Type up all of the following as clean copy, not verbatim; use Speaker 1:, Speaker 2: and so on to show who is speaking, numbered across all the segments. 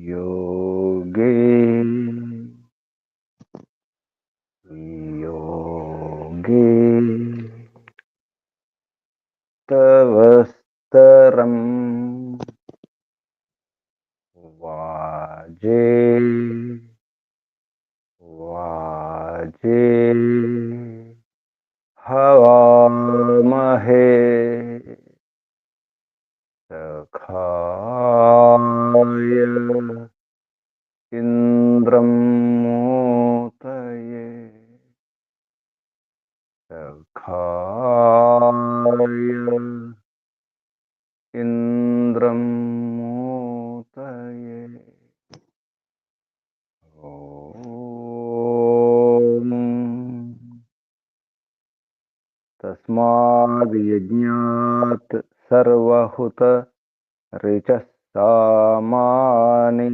Speaker 1: योगे योगे तवस्तरम् वाजे वाजे हवामहे सखाय इन्द्रं मोतये सखाय इन्द्रं मोतये। ॐ तस्माद् यज्ञात् सर्वहुत ऋचः सामानि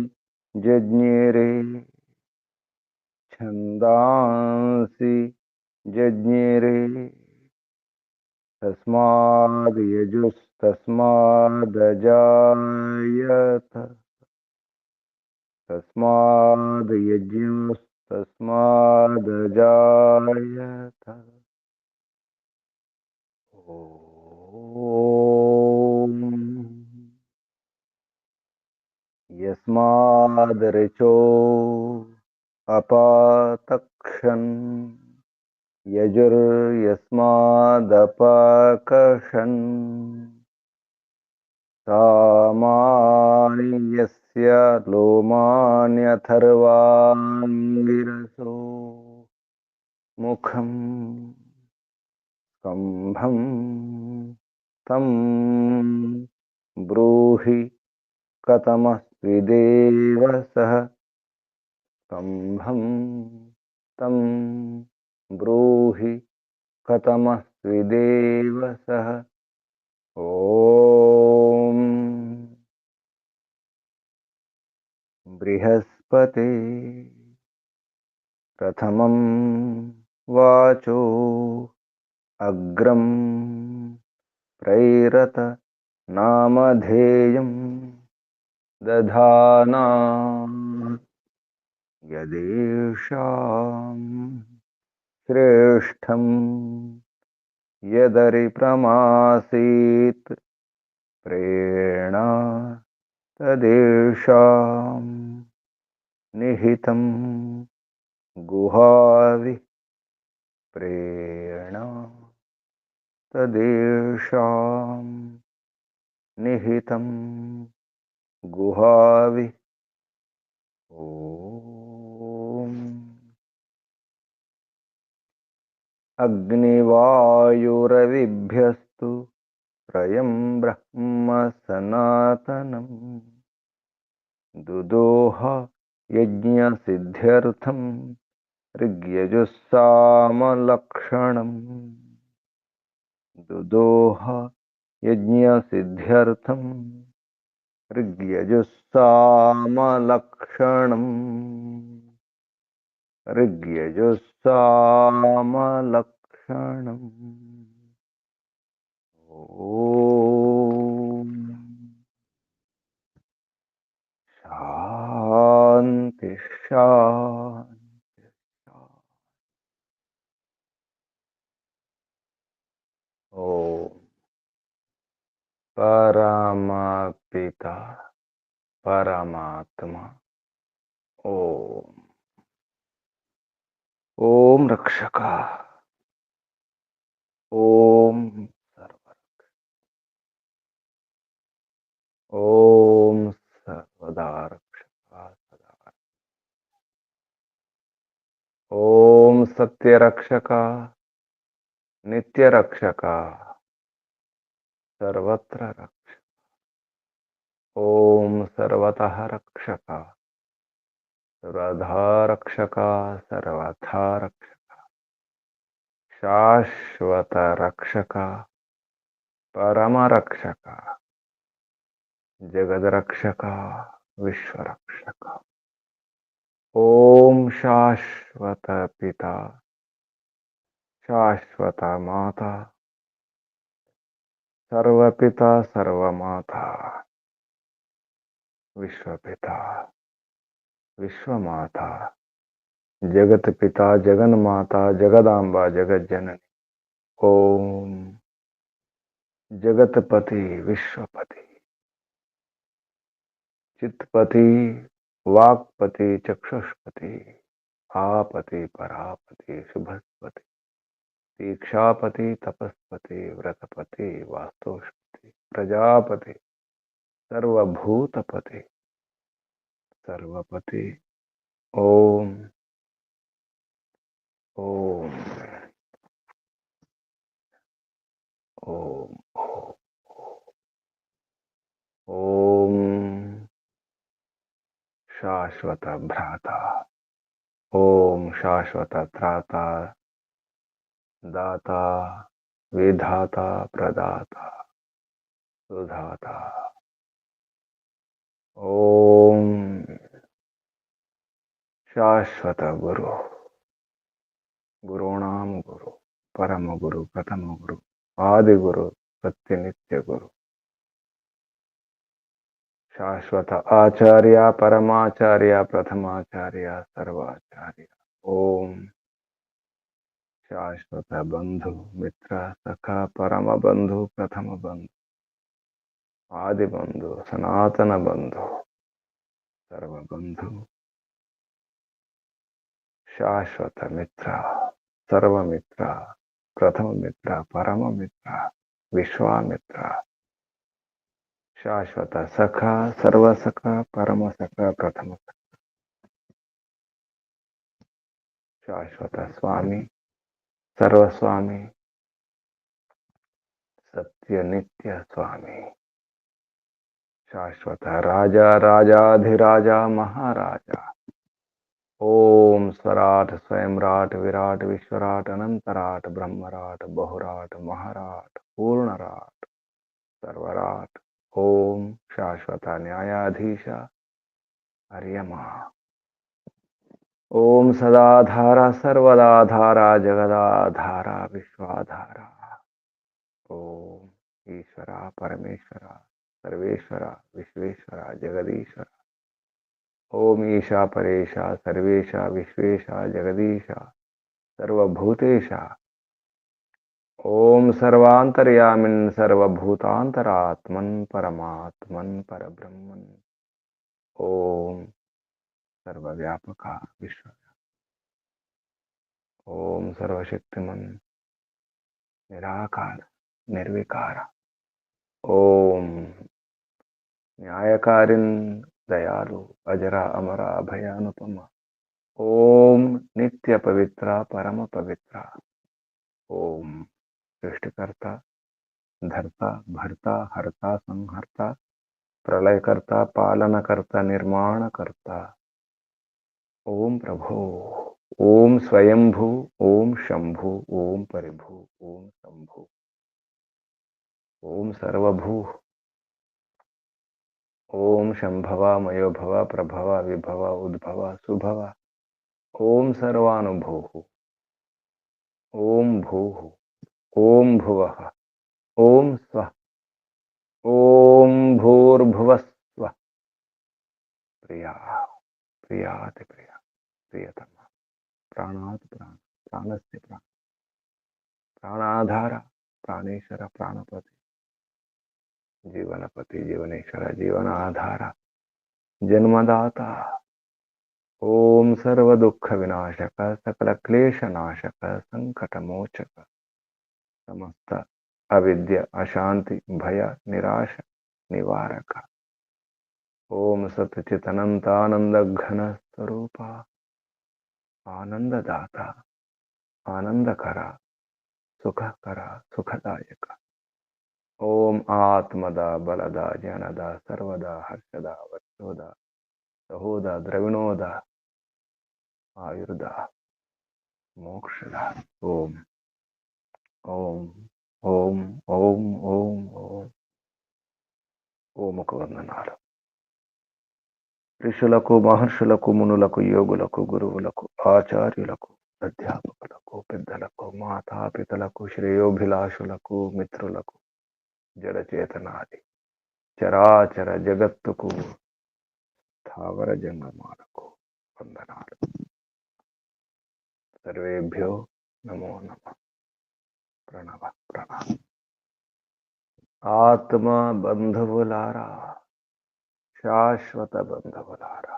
Speaker 1: जज्ञिरे छन्दांसि जज्ञिरे तस्माद् यजुस्तस्मादजायत तस्माद् यज्ञस्तस्मादजायत। ॐ यस्माद् ऋचो अपातक्षन् यजुर्यस्मादपाकषन् सामानि यस्य लोमान्यथर्वाङ्गिरसो मुखम् स्कम्भं तं ब्रूहि कथमस्विदेव सः स्कम्भं तं ब्रूहि कथमस्विदेव सः। ॐ बृहस्पते प्रथमं वाचो अग्रं प्रैरत नामधेयं दधाना यदेषां श्रेष्ठं यदरिप्रमासीत् प्रेरणा तदेषां निहितं गुहावि प्रेरणा तदेषां निहितं गुहावि। ॐ अग्निवायुरविभ्यस्तु त्रयं ब्रह्म सनातनम् दुदोह यज्ञसिद्ध्यर्थं ऋग्यजुस्सामलक्षणम् दुदोह यज्ञसिद्ध्यर्थं ऋग्यजुस्सामलक्षणम् ऋग्यजुस्सामलक्षणम्। ॐ शान्ति शान्ति शान्ति। ॐ परमपिता परमात्मा ओम रक्षका ओम सर्व ओम सर्वदा रक्षका सदा ओम सत्य रक्षका नित्य रक्षका सर्वत्र रक्ष ओम सर्वतः रक्षका सर्वधा रक्षका सर्वथा रक्षका शाश्वत रक्षका परम रक्षका जगद्रक्षक विश्वरक्षक। ओम शाश्वत पिता, शाश्वत माता, सर्वपिता सर्वमाता, विश्वपिता विश्वमाता, जगत पिता जगन माता, जगदांबा जगत जननी। ओम जगतपति विश्वपति, चित्तपति, वाक्पति, चक्षुष्पति, आपति परापति, शुभस्पति, दीक्षापति, तपस्पति, व्रतपति, वास्तुष्पति, प्रजापति, सर्वभूतपति, सर्वपति। ओम ओम ओम ओम शाश्वत भ्राता, ओम शाश्वत त्राता, दाता, विधाता, प्रदाता, सुधाता। ओम शाश्वत गुरु, गुरूणाम गुरु, परम गुरु, प्रथम गुरु, आदि गुरु, सत्य नित्य गुरु, शाश्वत आचार्य, परमाचार्य, प्रथमाचार्य, सर्वाचार्य। ओम शाश्वत बंधु, मित्र, सखा, परम बंधु, प्रथम बंधु, आदि बंधु, सनातन बंधु, सर्व बंधु, शाश्वत मित्र, सर्व मित्र, प्रथम मित्र, परम मित्र, विश्वामित्र, शाश्वत सखा, सर्व सखा, परम सखा, प्रथम सखा, शाश्वत स्वामी, सर्वस्वामी, सत्य नित्य स्वामी, शाश्वत राजा, राजाधिराजा, महाराजा। ओम स्वराट, स्वयंराट, विराट, विश्वराट, अनंतराट, ब्रह्मराट, बहुराट, महाराट, पूर्णराट, सर्वराट। ओम शाश्वत न्यायाधीश, अर्यमा। ओम सदाधारा, सर्वदाधारा, जगदाधारा, विश्वाधारा। ओम ईश्वरा, परमेश्वरा, सर्वेश्वरा, विश्वेश्वरा, जगदीश्वरा। ओम ईशा, परेशा, सर्वेशा, विश्वेशा, जगदीशा, सर्वभूतेशा। ओम सर्वांतर्यामिन्, सर्वभूतांतरात्मन्, परमात्मन्, परब्रह्मन्। ओम सर्वव्यापका, विश्व। ओम सर्वशक्तिमन्, निराकार, निर्विकार। ओम न्यायकारिन्, दयालु, अजरा, अमरा, अभयानुपमा। ओम नित्य पवित्रा, परम पवित्रा। ओम सृष्टिकर्ता, धर्ता, भर्ता, हर्ता, संहर्ता, प्रलयकर्ता, पालनकर्ता, निर्माणकर्ता। ओम प्रभो, ओम स्वयंभू, ओम शंभु, ओम परिभू, ओम शंभु, ओम सर्वभू, ओम शंभवा, मयोभवा, प्रभवा, विभवा, उद्भवा, सुभवा। ओम सर्वानुभूः, ओम भूः, ओम भुवः, ओम स्वः, ओम भूर्भुवस्वः। प्रिया, प्रियाति प्रिया, प्रियतमा, प्राणात् प्राण, प्राणस्य प्राण, प्राणाधार, प्राणेश्वर, प्राणपति, जीवनपति, जीवनेश्वर, जीवनाधार, जन्मदाता। ओम सर्व दुख विनाशक, सकल क्लेश नाशक, संकट मोचक, समस्त अविद्या, अशांति, भय, निराश निवारक। ओम सतचित अनंत आनंद घन स्वरूपा, आनंददाता, आनंदकरा, सुखकरा, सुखदायक। ओम आत्मदा, बलदा, ज्ञानदा, सर्वदा, हर्षदा, वर्षोदा, सहोदा, द्रविणोदा, आयुर्दा, मोक्षदा। ओम ओम ओम ओम ओम ओम ఓముకు వందనాలు. ఋషులకు, మహర్షులకు, మునులకు, యోగులకు, గురువులకు, ఆచార్యులకు, అధ్యాపకులకు, పెద్దలకు, మాతాపితలకు, శ్రేయోభిలాషులకు, మిత్రులకు, జడచేతనాది చరాచర జగత్తుకు, స్థావర జంగమాలకు వందనాలు. సర్వేభ్యో నమో నమః. ప్రణవ ప్రణామ. ఆత్మ బంధువులారా, శాశ్వత బంధువులారా,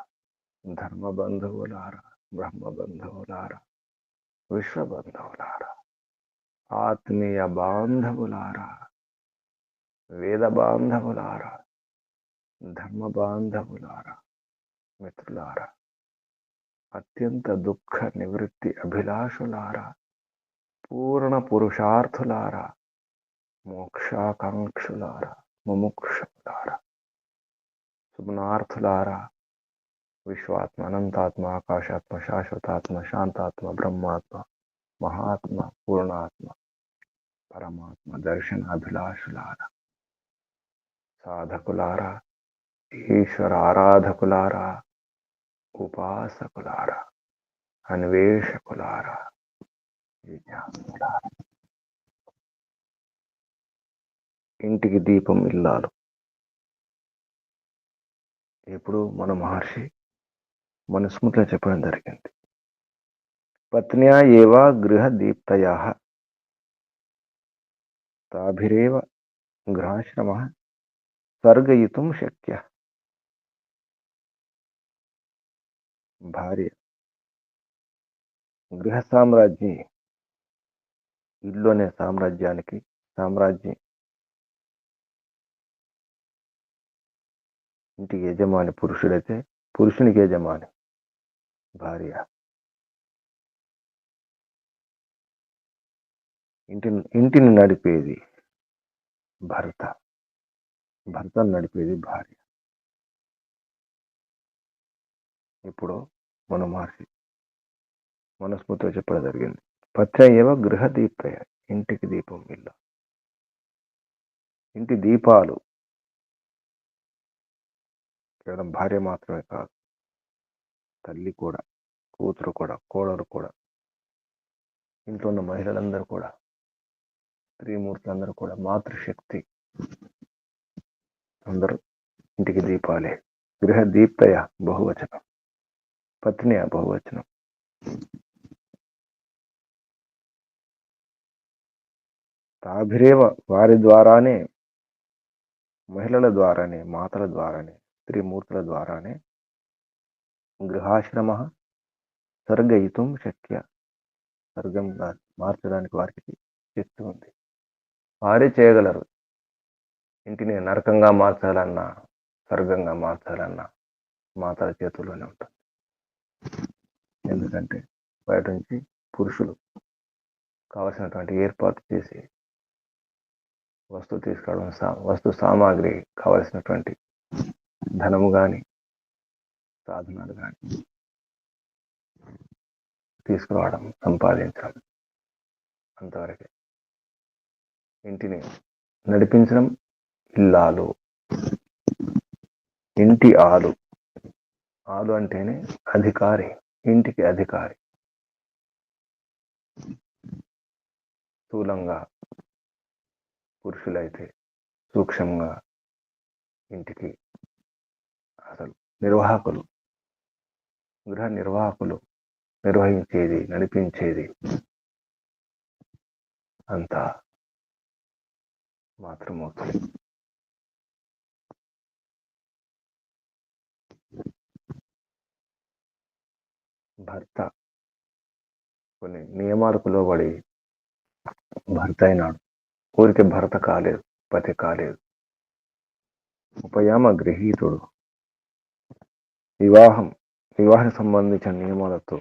Speaker 1: ధర్మ బంధువులారా, బ్రహ్మ బంధువులారా, విశ్వ బంధువులారా, ఆత్మీయ బాంధవులారా, వేద బాంధవులారా, ధర్మ బాంధవులారా, మిత్రులారా, అత్యంత దుఃఖ నివృత్తి అభిలాషులారా, పూర్ణ పురుషార్థులారా, మోక్షాకాంక్షులారా, ముముక్షులారా, సుమనార్థులారా, విశ్వాత్మ, అనంతాత్మ, ఆకాశాత్మ, శాశ్వతాత్మ, శాంతాత్మ, బ్రహ్మాత్మ, మహాత్మ, పూర్ణాత్మ, పరమాత్మ దర్శనాభిలాషులారా, సాధకులారా, ఈశ్వర ఆరాధకులారా, ఉపాసకులారా, అన్వేషకులారా, జిజ్ఞాసులారా. ఇంటికి దీపం ఇల్లాలు. ఇప్పుడు మన మహర్షి మన స్మృతిలో చెప్పడం జరిగింది. పత్న్యా ఏవ గృహ దీప్తయాః తాభిరేవ గృహాశ్రమః స్వర్గయితుం శక్యః. భార్య గృహ సామ్రాజ్ఞి, ఇల్లు అనే సామ్రాజ్యానికి సామ్రాజ్ఞి, ఇంటికి యజమాని పురుషుడైతే పురుషునికి యజమాని భార్య. ఇంటిని నడిపేది భర్త, భర్తను నడిపేది భార్య. ఇప్పుడు మన మహర్షి మనస్మృతిలో చెప్పడం జరిగింది. పత్య ఏవ గృహ దీప్తయ, ఇంటికి దీపం ఇల్ల. ఇంటి దీపాలు కేవలం భార్య మాత్రమే కాదు, తల్లి కూడా, కూతురు కూడా, కోడలు కూడా, ఇంట్లో ఉన్న మహిళలందరూ కూడా, స్త్రీమూర్తులందరూ కూడా, మాతృశక్తి అందరూ ఇంటికి దీపాలే. గృహ దీప్తయ బహువచనం, పత్ని బహువచనం. తాభిరేవ వారి ద్వారానే, మహిళల ద్వారానే, మాతల ద్వారానే, స్త్రీమూర్తుల ద్వారానే గృహాశ్రమ స్వర్గయితుం శక్య, స్వర్గంగా మార్చడానికి వారికి శక్తి ఉంది. వారే చేయగలరు. ఇంటిని నరకంగా మార్చాలన్నా, స్వర్గంగా మార్చాలన్నా మాతల చేతుల్లోనే ఉంటుంది. ఎందుకంటే బయట నుంచి పురుషులు కావలసినటువంటి ఏర్పాటు చేసి వస్తువు తీసుకురావడం, వస్తు సామాగ్రి కావలసినటువంటి ధనము కానీ సాధనాలు కానీ తీసుకురావడం, సంపాదించడం, అంతవరకే. ఇంటిని నడిపించడం ఇల్లాలు, ఇంటి ఆలు. ఆలు అంటేనే అధికారి, ఇంటికి అధికారి. స్థూలంగా పురుషులైతే, సూక్ష్మంగా ఇంటికి అసలు నిర్వాహకులు, గృహ నిర్వాహకులు, నిర్వహించేది, నడిపించేది అంతా మాతృమూర్తులే. భర్త కొన్ని నియమాలకు లోబడి భర్త అయినాడు. ఊరికి భర్త కాలేదు, పతి కాలేదు. ఉపయామ గృహీతుడు. వివాహం సంబంధించిన నియమాలతో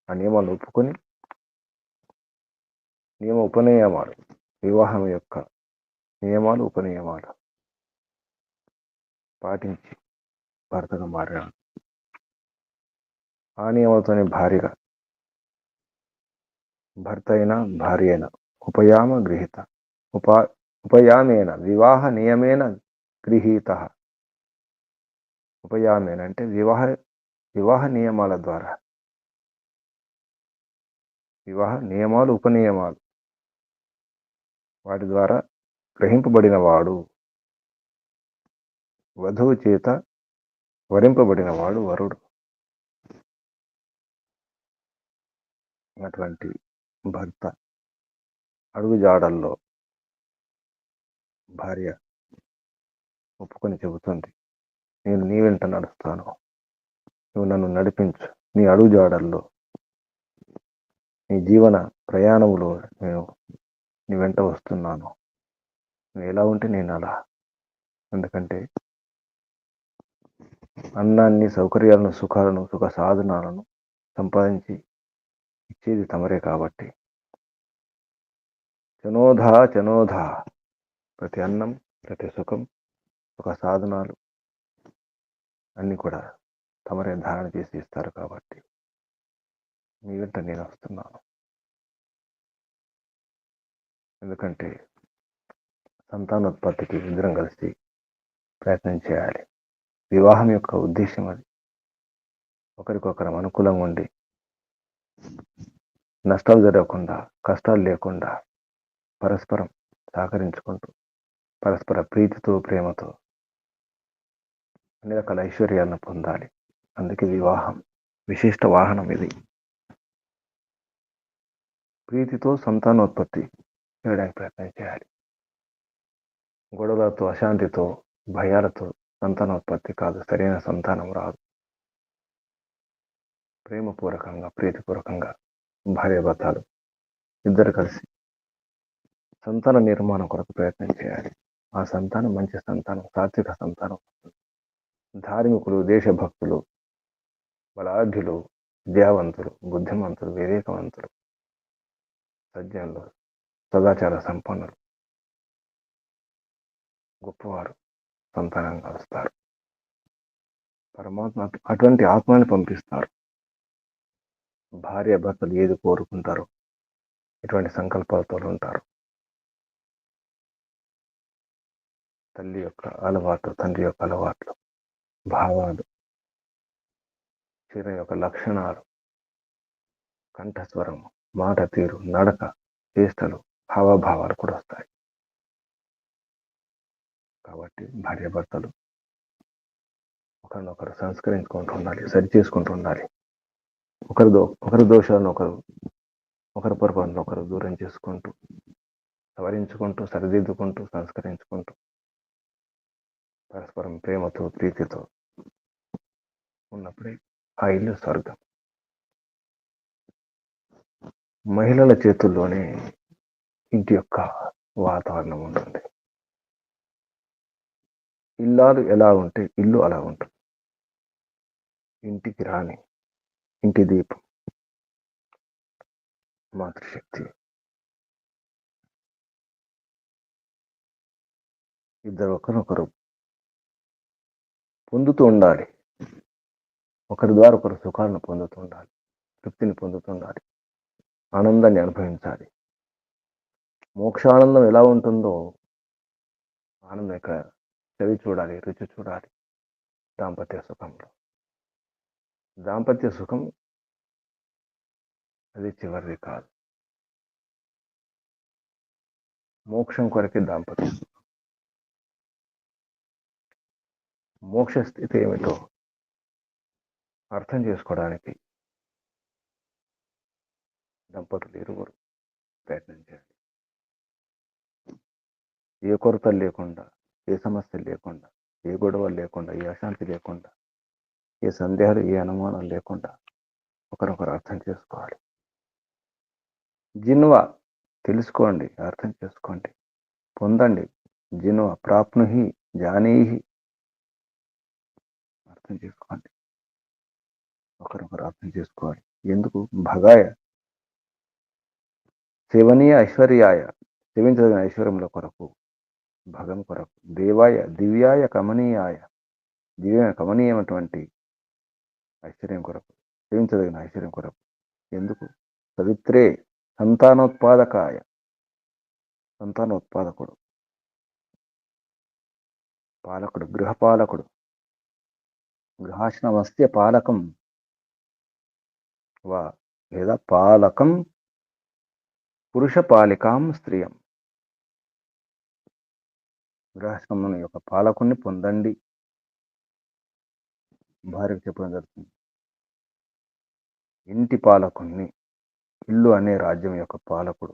Speaker 1: ఆ నియమాలు ఒప్పుకొని, ఉపనియమాలు, వివాహం యొక్క నియమాలు, ఉపనియమాలు పాటించి భర్తగా మారాడు. ఆ నియమాలతోనే భార్యగా, భర్త అయినా భార్య అయినా ఉపయామ గృహీత, ఉపయామేన వివాహ నియమేన గృహీత. ఉపయామేన అంటే వివాహ నియమాల ద్వారా, వివాహ నియమాలు ఉపనియమాలు వాటి ద్వారా గ్రహింపబడిన వాడు, వధువు చేత వరింపబడిన వాడు వరుడు. అటువంటి భర్త అడుగుజాడల్లో భార్య ఒప్పుకొని చెబుతుంది, నేను నీ వెంట నడుస్తాను, నువ్వు నన్ను నడిపించు, నీ అడుగుజాడల్లో, నీ జీవన ప్రయాణంలో నేను నీ వెంట వస్తున్నాను, నువ్వు ఎలా ఉంటే నేను అలా. ఎందుకంటే అన్నాన్ని, సౌకర్యాలను, సుఖాలను, సుఖ సాధనాలను సంపాదించి ఇచ్చేది తమరే కాబట్టి చనోధా ప్రతి అన్నం, ప్రతి సుఖం, సుఖ సాధనాలు అన్నీ కూడా తమరే ధారణ చేసి ఇస్తారు కాబట్టి మీ వెంట నేను వస్తున్నాను. ఎందుకంటే సంతానోత్పత్తికి ఇద్దరం కలిసి ప్రయత్నం చేయాలి. వివాహం యొక్క ఉద్దేశం అది. ఒకరికొకరం అనుకూలంగా ఉండి, నష్టాలు జరగకుండా, కష్టాలు లేకుండా పరస్పరం సహకరించుకుంటూ, పరస్పర ప్రీతితో, ప్రేమతో అన్ని రకాల ఐశ్వర్యాలను పొందాలి. అందుకే వివాహం విశిష్ట వాహనం ఇది. ప్రీతితో సంతానోత్పత్తి చేయడానికి ప్రయత్నం చేయాలి. గొడవలతో, అశాంతితో, భయాలతో సంతానోత్పత్తి కాదు, సరైన సంతానం రాదు. ప్రేమపూర్వకంగా, ప్రీతిపూర్వకంగా భార్యాభర్తలు ఇద్దరు కలిసి సంతాన నిర్మాణం కొరకు ప్రయత్నం చేయాలి. ఆ సంతానం మంచి సంతానం, సాత్విక సంతానం. ధార్మికులు, దేశభక్తులు, బలాఢ్యులు, విద్యావంతులు, బుద్ధిమంతులు, వివేకవంతులు, సజ్జనులు, సదాచార సంపన్నులు, గొప్పవారు సంతానంగా వస్తారు. పరమాత్మ అటువంటి ఆత్మని పంపిస్తారు. భార్య భర్తలు ఏది కోరుకుంటారో, ఎటువంటి సంకల్పాలతో ఉంటారు, తల్లి యొక్క అలవాట్లు, తండ్రి యొక్క అలవాట్లు, భావాలు, శరీరం యొక్క లక్షణాలు, కంఠస్వరం, మాట తీరు, నడక, చేష్టలు, హావభావాలు కూడా వస్తాయి. కాబట్టి భార్యాభర్తలు ఒకరినొకరు సంస్కరించుకుంటూ ఉండాలి, సరి చేసుకుంటూ ఉండాలి. ఒకరి దోషాలను ఒకరి పొరపాటును ఒకరు దూరం చేసుకుంటూ, సవరించుకుంటూ, సరిదిద్దుకుంటూ, సంస్కరించుకుంటూ, పరస్పరం ప్రేమతో, ప్రీతితో ఉన్నప్పుడే ఆ ఇల్లు స్వర్గం. మహిళల చేతుల్లోనే ఇంటి యొక్క వాతావరణం ఉంటుంది. ఇల్లాలు ఎలా ఉంటే ఇల్లు అలా ఉంటుంది. ఇంటికి రాని ఇంటి దీపం మాతృశక్తి. ఇద్దరు ఒకరినొకరు పొందుతూ ఉండాలి. ఒకరి ద్వారా ఒకరు సుఖాలను పొందుతూ ఉండాలి, తృప్తిని పొందుతూ ఉండాలి, ఆనందాన్ని అనుభవించాలి. మోక్షానందం ఎలా ఉంటుందో ఆనందం యొక్క చెవి చూడాలి, రుచి చూడాలి. దాంపత్య సుఖంలో దాంపత్య సుఖం అది చివరిది కాదు. మోక్షం కొరకే దాంపత్య సుఖం. మోక్ష స్థితి ఏమిటో అర్థం చేసుకోవడానికి దంపతులు ఇరువురు ప్రయత్నం చేయాలి. ఏ కొరతలు లేకుండా, ఏ సమస్యలు లేకుండా, ఏ గొడవలు లేకుండా, ఏ అశాంతి లేకుండా, ఏ సందేహాలు, ఏ అనుమానాలు లేకుండా ఒకరొకరు అర్థం చేసుకోవాలి. జిన్వ తెలుసుకోండి, అర్థం చేసుకోండి, పొందండి. జిన్వ ప్రాప్నుహి జానీహి, అర్థం చేసుకోండి. ఒకరొకరు అర్థం చేసుకోవాలి. ఎందుకు? భగాయ సేవనీయ ఐశ్వర్యాయ, సేవించదగిన ఐశ్వర్యముల కొరకు, భగం కొరకు, దేవాయ దివ్యాయ కమనీయాయ, దివ్య కమనీయమైనటువంటి ఐశ్వర్యం కొరకు, సేవించదగిన ఐశ్వర్యం కొరకు. ఎందుకు? పవిత్రే సంతానోత్పాదకాయ, సంతానోత్పాదకుడు, పాలకుడు, గృహపాలకుడు. గృహాశ్రమస్య పాలకం వా లేదా పాలకం పురుషపాలికాం స్త్రియం. గృహాశ్రమం యొక్క పాలకుని పొందండి భార్యకు చెప్పడం జరుగుతుంది. ఇంటి పాలకుణ్ణి, ఇల్లు అనే రాజ్యం యొక్క పాలకుడు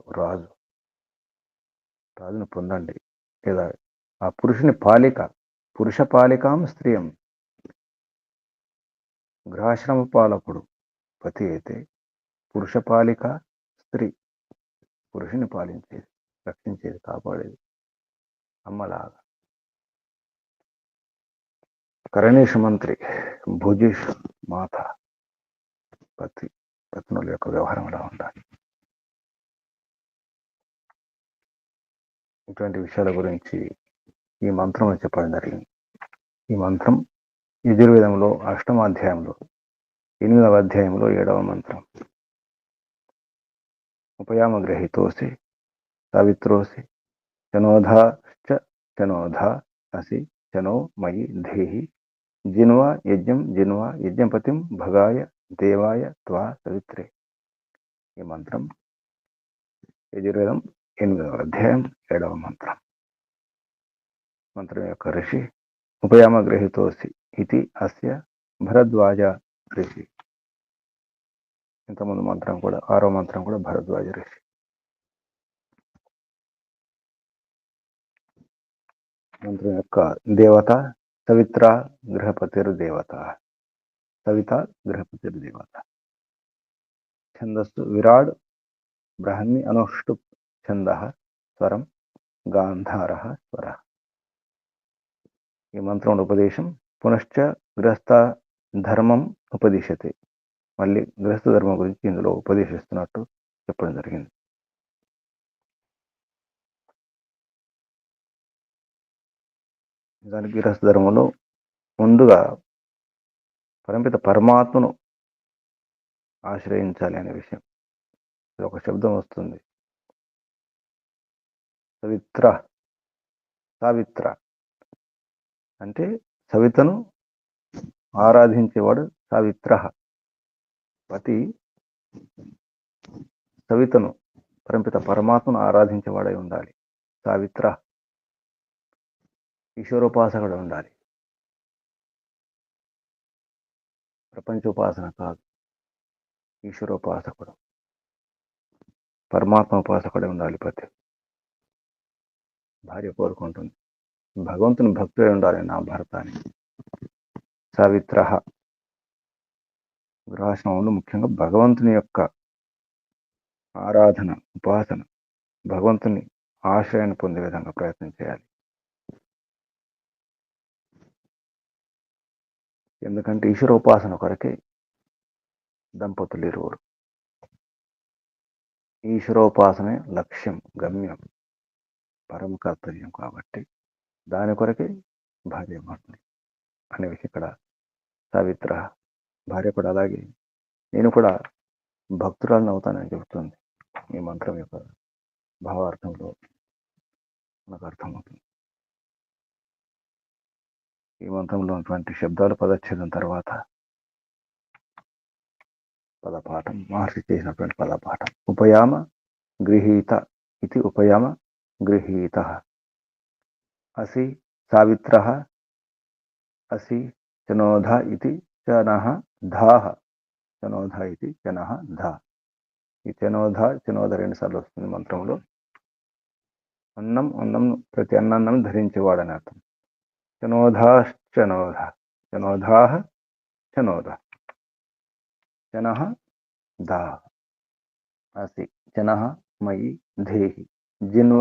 Speaker 1: రాజును పొందండి. లేదా ఆ పురుషుని పాలిక, పురుష పాలికాం స్త్రియం. గృహాశ్రమ పాలకుడు పతి అయితే పురుష పాలిక స్త్రీ, పురుషుని పాలించేది, రక్షించేది, కాపాడేది అమ్మలాగా. కరణేష్ మంత్రి, భుజిష్ మాత. పత్నుల యొక్క వ్యవహారం ఎలా ఉండాలి, ఇటువంటి విషయాల గురించి ఈ మంత్రంలో చెప్పడం జరిగింది. ఈ మంత్రం యజుర్వేదంలో 8వ అధ్యాయంలో 8వ అధ్యాయంలో 7వ మంత్రం. ఉపయామగ్రహీతోసి సావిత్రోసి చనోధాశ్చ చనోధా అసి చనో మయి ధేహి జిన్వా యజ్ఞపతిం భగాయ దేవాయ త్వా సవిత్రే. ఈ మంత్రం యజుర్వేదం 8వ అధ్యాయం 7వ మంత్రం. మంత్రం యొక్క ఋషి ఉపయామగ్రహీతోసి ఇది అస్య భరద్వాజ ఋషి. ఇంతకుముందు మంత్రం కూడా 6వ మంత్రం కూడా భరద్వాజ ఋషి. మంత్రం యొక్క దేవత సవిత్ర గృహపతిర్దేవత. సవిత గృహపతిర్దేవత. ఛందస్సు విరాడ్ బ్రాహ్మి అనుష్టుప్ ఛందః స్వరం గాంధారః స్వరః. ఈ మంత్రం ఉపదేశం పునశ్చ గృహస్థ ధర్మం ఉపదిశతే. మళ్ళీ గృహస్థ ధర్మం గురించి ఇందులో ఉపదేశిస్తున్నట్టు చెప్పడం జరిగింది. దానికి గృహస్థ ధర్మంలో ముందుగా పరమిత పరమాత్మను ఆశ్రయించాలి అనే విషయం. ఇది ఒక శబ్దం వస్తుంది, సావిత్ర అంటే సవితను ఆరాధించేవాడు సావిత్ర. పతి సవితను, పరమిత పరమాత్మను ఆరాధించేవాడై ఉండాలి. సావిత్ర ఈశ్వరోపాసకుడు ఉండాలి. ప్రపంచోపాసన కాదు, ఈశ్వరోపాసకుడు, పరమాత్మ ఉపాసకుడే ఉండాలి పతి. భార్య కోరుకుంటుంది, భగవంతుని భక్తుడే ఉండాలి నా భర్త అని. సావిత్ర గృహాశ్రమంలో ముఖ్యంగా భగవంతుని యొక్క ఆరాధన, ఉపాసన, భగవంతుని ఆశ్రయాన్ని పొందే విధంగా ప్రయత్నం చేయాలి. ఎందుకంటే ఈశ్వరోపాసన కొరకే దంపతులు ఇరువురు. ఈశ్వరోపాసనే లక్ష్యం, గమ్యం, పరమ కర్తవ్యం. కాబట్టి దాని కొరకే భార్య భర్తలు అనే విషయం ఇక్కడ సావిత్ర. భార్య కూడా అలాగే నేను కూడా భక్తురాలను అవుతానని చెబుతుంది. ఈ మంత్రం యొక్క భావార్థంలో మనకు అర్థమవుతుంది. ఈ మంత్రంలో ఉన్నటువంటి శబ్దాలు పదచ్ఛేదం తర్వాత పదపాఠం, మహర్షి చేసినటువంటి పదపాఠం. ఉపయామ గృహీత ఇది ఉపయామ గృహీత. అసి సావిత్ర అసి చనోధ ఇది చనః ధాః. చనోధ ఇది చనః ధా. ఈ చనోధ 2 సార్లు వస్తుంది మంత్రంలో. అన్నం ప్రతి అన్నం ధరించేవాడని అర్థం. చనోధాశ్చనోధ, చనోధాః చనోధ, చనః దా. అసి చనః మయి ధేహి జిన్వ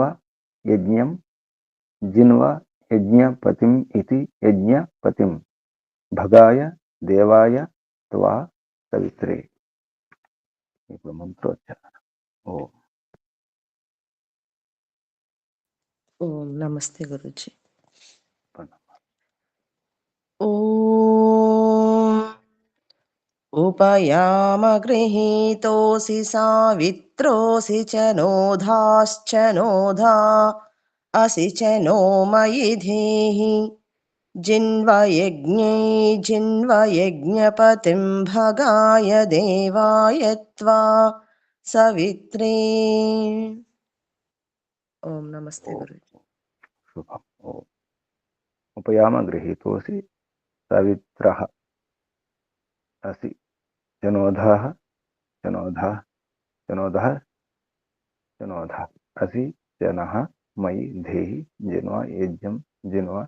Speaker 1: యజ్ఞపతిం ఇతి యజ్ఞపతిం భగాయ దేవాయ త్వా సవిత్రే. ఇప్పుడు మంత్రోచ్చారణ.
Speaker 2: ఓం నమస్తే గురుజీ. ఉపయామ గృహీతోసి సావిత్రోసి చనోధాశ్చనోధా అసి చనో మయి ధేహి जिन्वयज्ञै जिन्वयज्ञपतिं भगाय देवाय त्वा सवित्रे। ओम नमस्ते गुरुजी।
Speaker 1: शुभम। ओम। उपयाम गृहीतोऽसि सवित्रः असि जनोधः जनोधः जनोधः जनोधः असि जनः मयि धेहि जिन्वा यज्ञं जिन्वा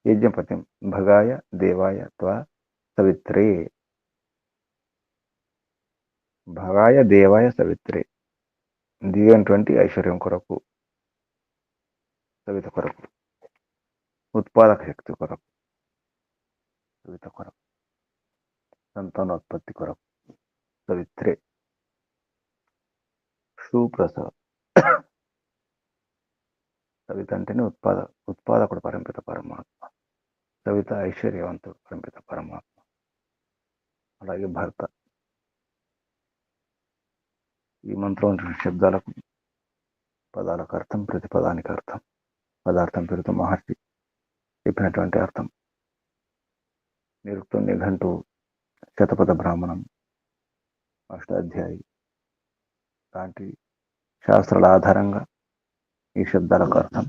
Speaker 1: यज्ञपतिं भगाय देवाय त्वा सवित्रे। భగాయ దేవాయ సవిత్రే, దివ్యమైనటువంటి ఐశ్వర్యం కొరకు, సవిత కొరకు, ఉత్పాదక శక్తి కొరకు, సవిత కొరకు, సంతానోత్పత్తి కొరకు, సవిత్రే. సుప్రసవ. సవిత అంటేనే ఉత్పాదకుడు పరంపిత పరమాత్మ. సవిత ఐశ్వర్యవంతుడు పరంపిత పరమాత్మ. అలాగే భర్త. ఈ మంత్రం శబ్దాలకు పదాలకు అర్థం, ప్రతి పదానికి అర్థం, పదార్థం పేరుతో మహర్షి చెప్పినటువంటి అర్థం. నిరుక్తం, నిఘంటు, శతపథ బ్రాహ్మణం, అష్టాధ్యాయి లాంటి శాస్త్రాల ఆధారంగా ఈ శబ్దాలకు అర్థం.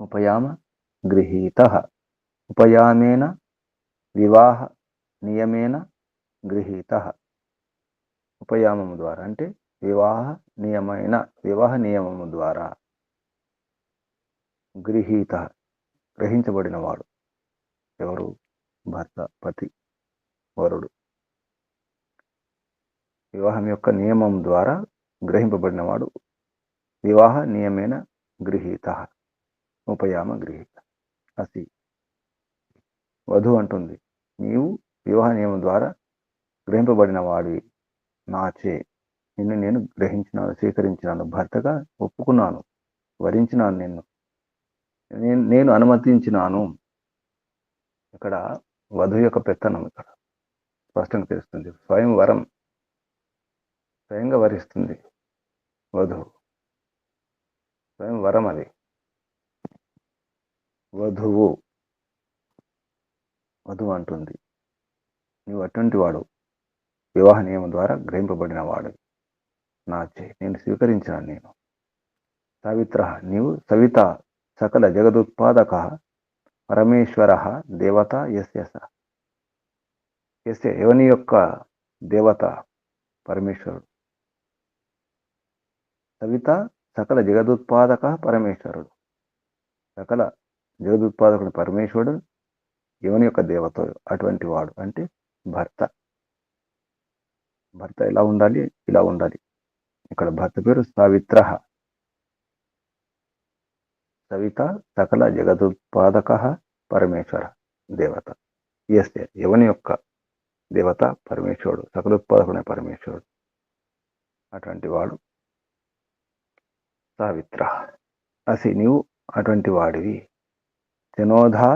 Speaker 1: ఉపయామ గృహీత, ఉపయామేన వివాహ నియమేన గృహీత. ఉపయామము ద్వారా అంటే వివాహ నియమము ద్వారా గృహీత గ్రహించబడిన వాడు. ఎవరు? భర్త, పతి, వరుడు. వివాహం యొక్క నియమం ద్వారా గ్రహింపబడిన వాడు. వివాహ నియమేన గృహీత. ఉపయామ గృహీత అసి. వధు అంటుంది, నీవు వివాహ నియమం ద్వారా గ్రహింపబడిన వాడివి. నాచే నిన్ను నేను గ్రహించినాను, స్వీకరించినాను, భర్తగా ఒప్పుకున్నాను, వరించినాను, నేను అనుమతించినాను. ఇక్కడ వధువు యొక్క పెత్తనం ఇక్కడ స్పష్టంగా తెలుస్తుంది. స్వయంవరం, స్వయంగా వరిస్తుంది వధువు. స్వయంవరం అది. వధువు అంటుంది, నీవు అటువంటి వాడు, వివాహ నియమం ద్వారా గ్రహింపబడిన వాడు. నాచే నేను స్వీకరించాను. నేను సవిత్ర, నీవు సవిత, సకల జగదుత్పాదక, పరమేశ్వర, దేవత, యస్య ఎవని యొక్క దేవత పరమేశ్వరుడు. సవిత సకల జగదుత్పాదక పరమేశ్వరుడు. సకల జగదుత్పాదకుడు పరమేశ్వరుడు ఎవని యొక్క దేవత అటువంటి వాడు అంటే భర్త. భర్త ఎలా ఉండాలి? ఇలా ఉండాలి. ఇక్కడ భర్త పేరు సవిత్ర. సవిత సకల జగదుత్పాదక పరమేశ్వర దేవత. యస్య ఎవని యొక్క దేవత పరమేశ్వరుడు, సకలోత్పాదకుడే పరమేశ్వరుడు. అటువంటి వాడు సావిత్ర. అసి నీవు అటువంటి వాడివి. జనోధా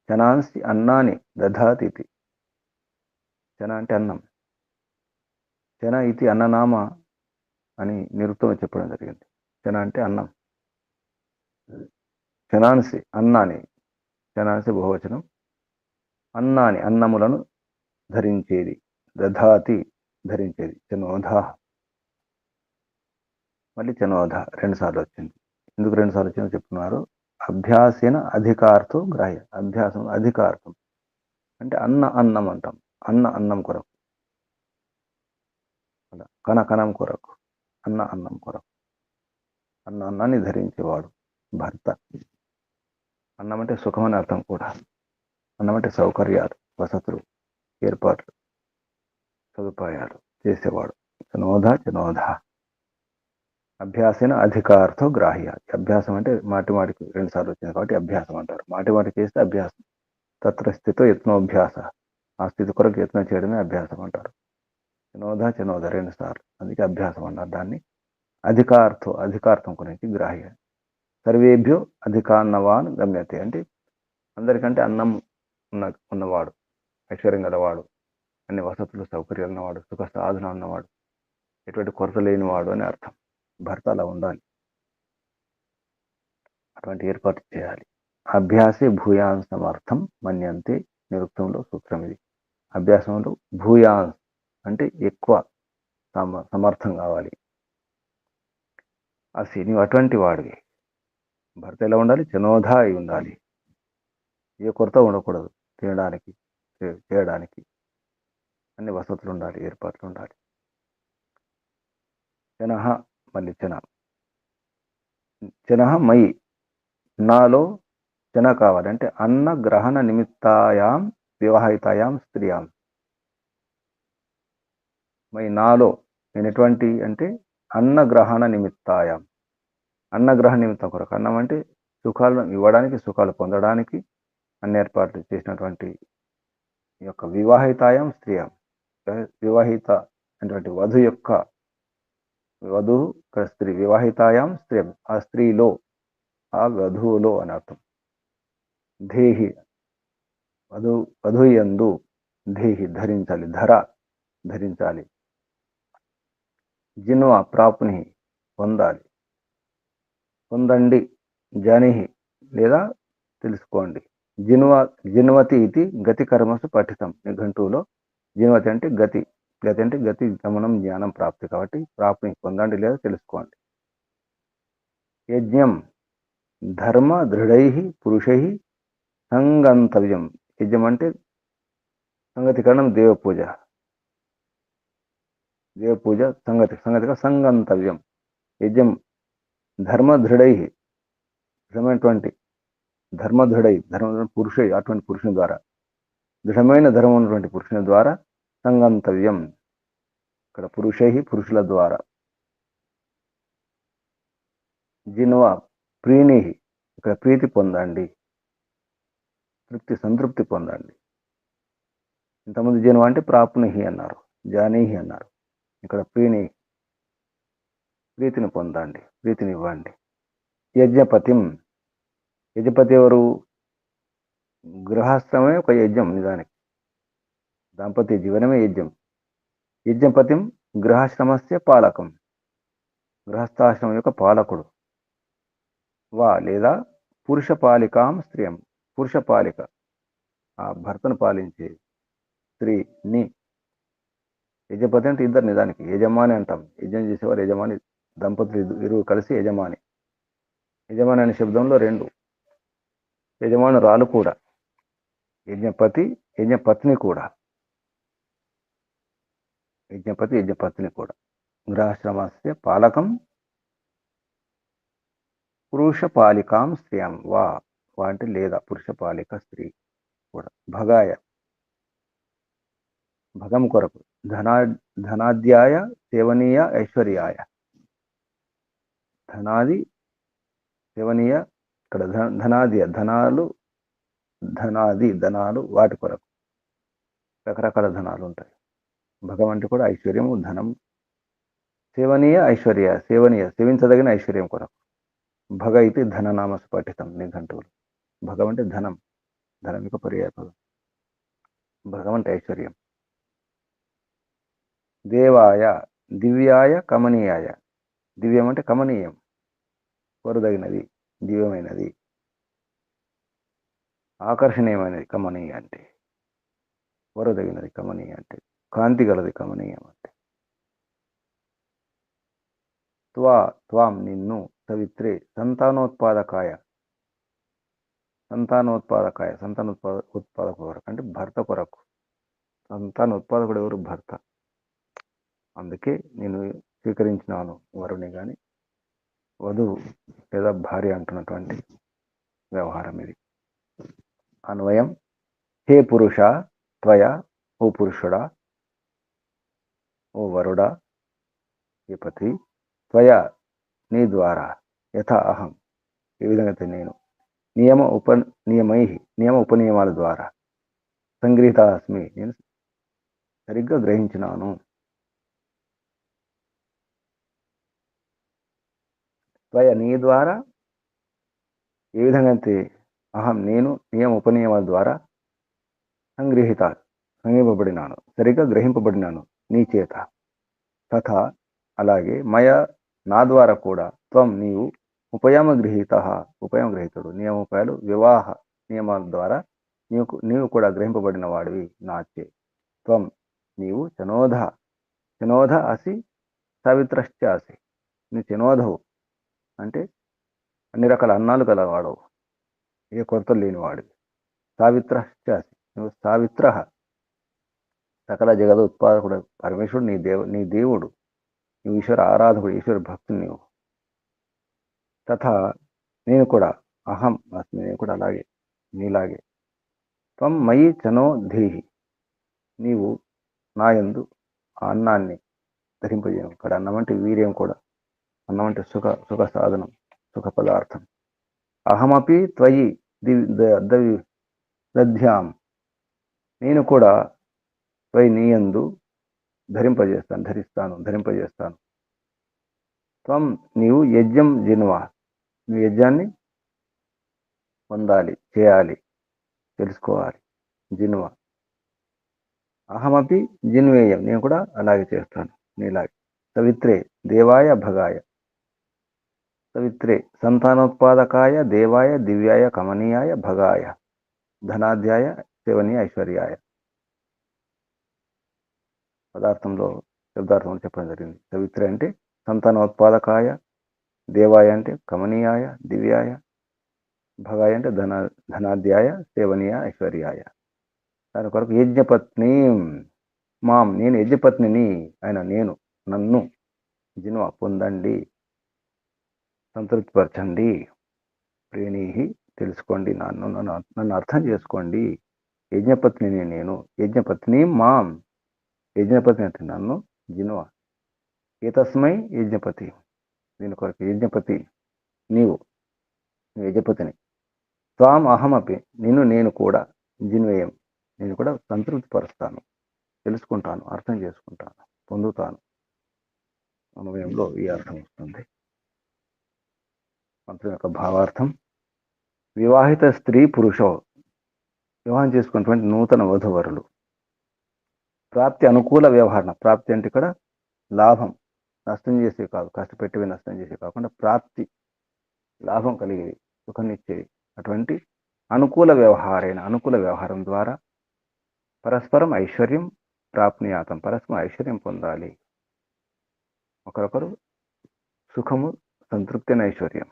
Speaker 1: జనాంసి అన్నాని దధాతిథి. జన అంటే అన్నం. జన ఇది అన్ననామ అని నిరుక్తం చెప్పడం జరిగింది. జన అంటే అన్నం. జనాంసి అన్నాని, జనాంసి బహువచనం. అన్నాని అన్నములను ధరించేది. దధాతి ధరించేది. జనోధా. మళ్ళీ జనోధ 2 సార్లు వచ్చింది. ఎందుకు 2 సార్లు వచ్చిందో చెప్తున్నారు. అభ్యాసేన అధికార్థం గ్రాహ్య. అభ్యాసం అధికార్థం అంటే అన్నం అంటాం. అన్నం కొరకు, కణకణం కొరకు, అన్నం కొరకు. అన్నాన్ని ధరించేవాడు భర్త. అన్నం అంటే సుఖం అని అర్థం కూడా. అన్నం అంటే సౌకర్యాలు, వసతులు, ఏర్పాట్లు, సదుపాయాలు చేసేవాడు. జనోధ. అభ్యాసేన అధికార్థో గ్రాహ్య. అభ్యాసం అంటే మాటికి 2 సార్లు వచ్చింది కాబట్టి అభ్యాసం అంటారు. మాటికి చేస్తే అభ్యాసం. తత్ర స్థితో యత్నోభ్యాస. ఆ స్థితి కొరకు యత్నం చేయడమే అభ్యాసం అంటారు. జనోధ 2 సార్లు, అందుకే అభ్యాసం అన్నారు. దాన్ని అధికార్థం గురించి గ్రాహ్య. సర్వేభ్యో అధికాన్నవాన్ గమ్యతే అంటే అందరికంటే అన్నం ఉన్నవాడు, ఐశ్వర్యం గలవాడు, అన్ని వసతులు సౌకర్యాలు ఉన్నవాడు, సుఖ సాధన ఉన్నవాడు, ఎటువంటి కొరత లేనివాడు అని అర్థం. భర్త అలా ఉండాలి, అటువంటి ఏర్పాటు చేయాలి. అభ్యాసే భూయాన్ సమర్థం మన్యంతే నిరుక్తంలో సూత్రం ఇది. అభ్యాసంలో భూయాన్ అంటే ఎక్కువ సమర్థం కావాలి. అసి నీవు అటువంటి వాడివి. భర్త ఎలా ఉండాలి? చనోధా అయి ఉండాలి. ఏ కొరత ఉండకూడదు. తినడానికి చేయడానికి అన్ని వసతులు ఉండాలి, ఏర్పాట్లు ఉండాలి. చనహ మళ్ళీ చనహ మయి నాలో చన కావాలి అంటే అన్న గ్రహణ నిమిత్తాయాం వివాహితాయాం స్త్రియాం. మయి నాలో నేను ఎటువంటి అంటే అన్నగ్రహణ నిమిత్తాయాం, అన్నగ్రహణ నిమిత్తం కొరకు. అన్నం అంటే సుఖాలు ఇవ్వడానికి, సుఖాలు పొందడానికి అన్ని ఏర్పాట్లు చేసినటువంటి ఈ యొక్క వివాహితాయం స్త్రీయం. వివాహిత అనేటువంటి వధువు ఇక్కడ స్త్రీ. వివాహితాయాం స్త్రీయం, ఆ స్త్రీలో, ఆ వధువులో అని అర్థం. దేహి వధుయందు, దేహి ధరించాలి, ధరించాలి. జిన్వ ప్రాప్ని పొందాలి, పొందండి. జానిహి లేదా తెలుసుకోండి. జిన్వతి ఇది గతి కర్మసు పఠితం. నిఘంటువులో జిన్వతి అంటే గతి, గతి అంటే గతి, గమనం, జ్ఞానం, ప్రాప్తి. కాబట్టి ప్రాప్ని పొందండి లేదా తెలుసుకోండి. యజ్ఞం ధర్మ దృఢై పురుషై సంగంతవ్యం. యజ్ఞం అంటే సంగతికరణం, దేవపూజ. సంగతిగా సంగంతవ్యం. యజ్ఞం ధర్మదృఢై, దృఢమైనటువంటి ధర్మదృఢై పురుషై, అటువంటి పురుషుని ద్వారా, దృఢమైన ధర్మం ఉన్నటువంటి పురుషుని ద్వారా సంగంతవ్యం. ఇక్కడ పురుషై, పురుషుల ద్వారా. జిన్వ ప్రీణి, ఇక్కడ ప్రీతి పొందండి, సంతృప్తి పొందండి. ఇంతకుముందు జిన్వ అంటే ప్రాప్నిహి అన్నారు, జానీహి అన్నారు. ఇక్కడ ప్రీతిని పొందండి, ప్రీతిని ఇవ్వండి. యజ్ఞపతిం, యజ్ఞపతి ఎవరు? గృహస్థమే ఒక యజ్ఞం. నిజానికి దాంపత్య జీవనమే యజ్ఞం. యజ్ఞపతిం గృహాశ్రమస్య పాలకం, గృహస్థాశ్రమం యొక్క పాలకుడు. వా లేదా పురుషపాలికాం స్త్రీయం, పురుషపాలిక, ఆ భర్తను పాలించే స్త్రీని. యజపతి అంటే ఇద్దరు. నిజానికి యజమాని అంటాం. యజ్ఞం చేసేవారు యజమాని, దంపతులు ఇరువురు కలిసి యజమాని. యజమాని అనే శబ్దంలో రెండు యజమానురాలు కూడా, యజ్ఞపతి, యజ్ఞపత్ని కూడా. యజ్ఞపతి, యజ్ఞపత్ని కూడా. గృహాశ్రమస్య పాలకం పురుషపాలికాం స్త్రీయం. వా అంటే లేదా పురుషపాలిక స్త్రీ కూడా. భగాయ, భగం కొరకు. ధనాద్యాయ సేవనీయ ఐశ్వర్యాయ. ధనాది సేవనీయ, ఇక్కడ ధనాది ధనాలు వాటి కొరకు. రకరకాల ధనాలు ఉంటాయి. భగం అంటే కూడా ఐశ్వర్యము, ధనం. సేవనీయ ఐశ్వర్య, సేవించదగిన ఐశ్వర్యం కొరకు. భగ ఇది ధననామ స్ఫటితం నిఘంటువులు. భగం అంటే ధనం, ధనం యొక్క పర్యాయ పదం. భగం అంటే ఐశ్వర్యం. దేవాయ, దివ్యాయ కమనీయాయ. దివ్యం అంటే కమనీయం, కోరదగినది, దివ్యమైనది, ఆకర్షణీయమైనది. కమనీయ అంటే కోరదగినది, కమనీయ అంటే కాంతి గలది, కమనీయం అంటే. త్వాం నిన్ను, సవిత్రే సంతానోత్పాదకాయ, ఉత్పాదక కొరకు అంటే భర్త కొరకు. సంతాన ఉత్పాదకుడు ఎవరు? భర్త. అందుకే నేను స్వీకరించినాను వరుని గాని వధువు లేదా భార్య అంటున్నటువంటి వ్యవహారం ఇది. అన్వయం హే పురుష త్వయ, ఓ పురుషుడా, ఓ వరుడా, హే పతి, త్వయ నీ ద్వారా, యథా అహం ఏ విధంగా నేను, నియమ ఉపనియమాల ద్వారా, సంగృహీత అస్మి నేను సరిగ్గా గ్రహించినాను. త్వయ నీ ద్వారా, ఏ విధంగా అయితే అహం నేను నియమ ఉపనియమాల ద్వారా సంగ్రహింపబడినాను, సరిగ్గా గ్రహింపబడినాను నీ చేత. తథా అలాగే మయ నా ద్వారా కూడా, త్వం నీవు, ఉపయమ గృహీత, ఉపయమ గ్రహీతుడు, నియమోపాయాలు వివాహ నియమాల ద్వారా నీవు కూడా గ్రహింపబడిన వాడివి నాచే. త్వం నీవు చనోధ, చనోధ అసి సావిత్రశ్చ అసి, నీ చనోధవు అంటే అన్ని రకాల అన్నాలు గలవాడవు, ఏ కొరతలు లేనివాడివి. సావిత్రశ్చ అసి, నువ్వు సావిత్ర, సకల జగద ఉత్పాదకుడు పరమేశ్వరుడు, నీ దేవుడు, నువ్వు ఈశ్వర ఆరాధకుడు, ఈశ్వర భక్తుడు నీవు. తథా నేను కూడా, అహం అస్మి, నేను కూడా అలాగే నీలాగే. త్వం మయి చనో ధీహి, నీవు నా యందు ఆ అన్నాన్ని ధరింపజేయము. ఇక్కడ అన్నం అంటే వీర్యం కూడా, అన్నం అంటే సుఖ సాధనం, సుఖ పదార్థం. అహమపి త్వయి దధ్యాం, నేను కూడా త్వయి నీ యందు ధరింపజేస్తాను. త్వం నీవు యజ్ఞం జిన్వా, నువ్వు యజ్ఞాన్ని పొందాలి, చేయాలి, తెలుసుకోవాలి. జిన్వ అహమపి జిన్వేయం, నేను కూడా అలాగే చేస్తాను నీలాగే. సవిత్రే దేవాయ భగాయ, సవిత్రే సంతానోత్పాదకాయ దేవాయ దివ్యాయ కమనీయాయ భగాయ ధనాధ్యాయ సేవనీయ ఐశ్వర్యాయ. పదార్థంలో శబ్దార్థంలో చెప్పడం జరిగింది. సవిత్రే అంటే సంతానోత్పాదకాయ, దేవాయ అంటే కమనీయాయ దివ్యాయ, భగాయ అంటే ధనాధ్యాయ సేవనీయ ఐశ్వర్యాయ. దాని కొరకు యజ్ఞపత్ని మాం, నేను యజ్ఞపత్నిని, ఆయన నేను, నన్ను జిన్వ పొందండి, సంతృప్తిపరచండి. ప్రేణీహి తెలుసుకోండి, నన్ను అర్థం చేసుకోండి. యజ్ఞపత్నిని నేను, యజ్ఞపత్ని మాం, యజ్ఞపత్ని అంటే నన్ను, జిన్వ ఏతస్మై యజ్ఞపతి, దీని కొరకు యజ్ఞపతి నీవు యజ్ఞపతిని. త్వాం అహమపి, నేను కూడా, జిన్వేయం నేను కూడా సంతృప్తి పరుస్తాను, తెలుసుకుంటాను, అర్థం చేసుకుంటాను, పొందుతాను. అనుభవంలో ఈ అర్థం వస్తుంది. మంత్రం యొక్క భావార్థం: వివాహిత స్త్రీ పురుషో, వివాహం చేసుకున్నటువంటి నూతన వధువరులు, ప్రాప్తి అనుకూల వ్యవహారం. ప్రాప్తి అంటే ఇక్కడ లాభం, నష్టం చేసే కాదు, కష్టపెట్టివి నష్టం చేసే కాకుండా ప్రాప్తి, లాభం కలిగేవి, సుఖాన్నిచ్చేవి. అటువంటి అనుకూల వ్యవహారం ద్వారా పరస్పరం ఐశ్వర్యం ప్రాప్నియాతం, పరస్పరం ఐశ్వర్యం పొందాలి, ఒకరొకరు సుఖము సంతృప్తి అయిన ఐశ్వర్యం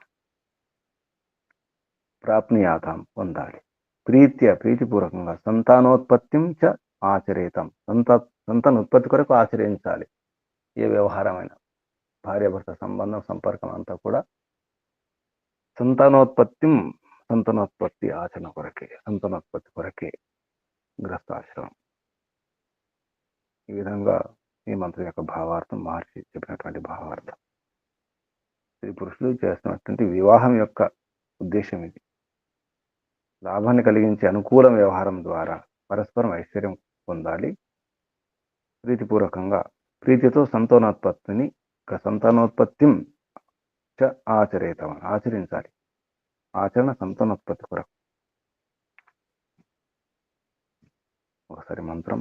Speaker 1: ప్రాప్నియాతం పొందాలి. ప్రీతిపూర్వకంగా సంతానోత్పత్తిం చ ఆచరేతం, సంతానోత్పత్తి కొరకు ఆచరించాలి. ఏ వ్యవహారమైన భార్యాభర్త సంబంధం, సంపర్కం అంతా కూడా సంతానోత్పత్తి ఆచరణ కొరకే, సంతానోత్పత్తి కొరకే గృహస్థాశ్రమం. ఈ విధంగా ఈ మంత్రం యొక్క భావార్థం మహర్షి చెప్పినటువంటి భావార్థం. స్త్రీ పురుషులు చేస్తున్నటువంటి వివాహం యొక్క ఉద్దేశం ఇది. లాభాన్ని కలిగించే అనుకూల వ్యవహారం ద్వారా పరస్పరం ఐశ్వర్యం పొందాలి. ప్రీతిపూర్వకంగా, ప్రీతితో సంతానోత్పత్తిం చ ఆచరేతం, ఆచరించాలి. ఆచరణ సంతానోత్పత్తి కొరకు. ఒకసారి మంత్రం: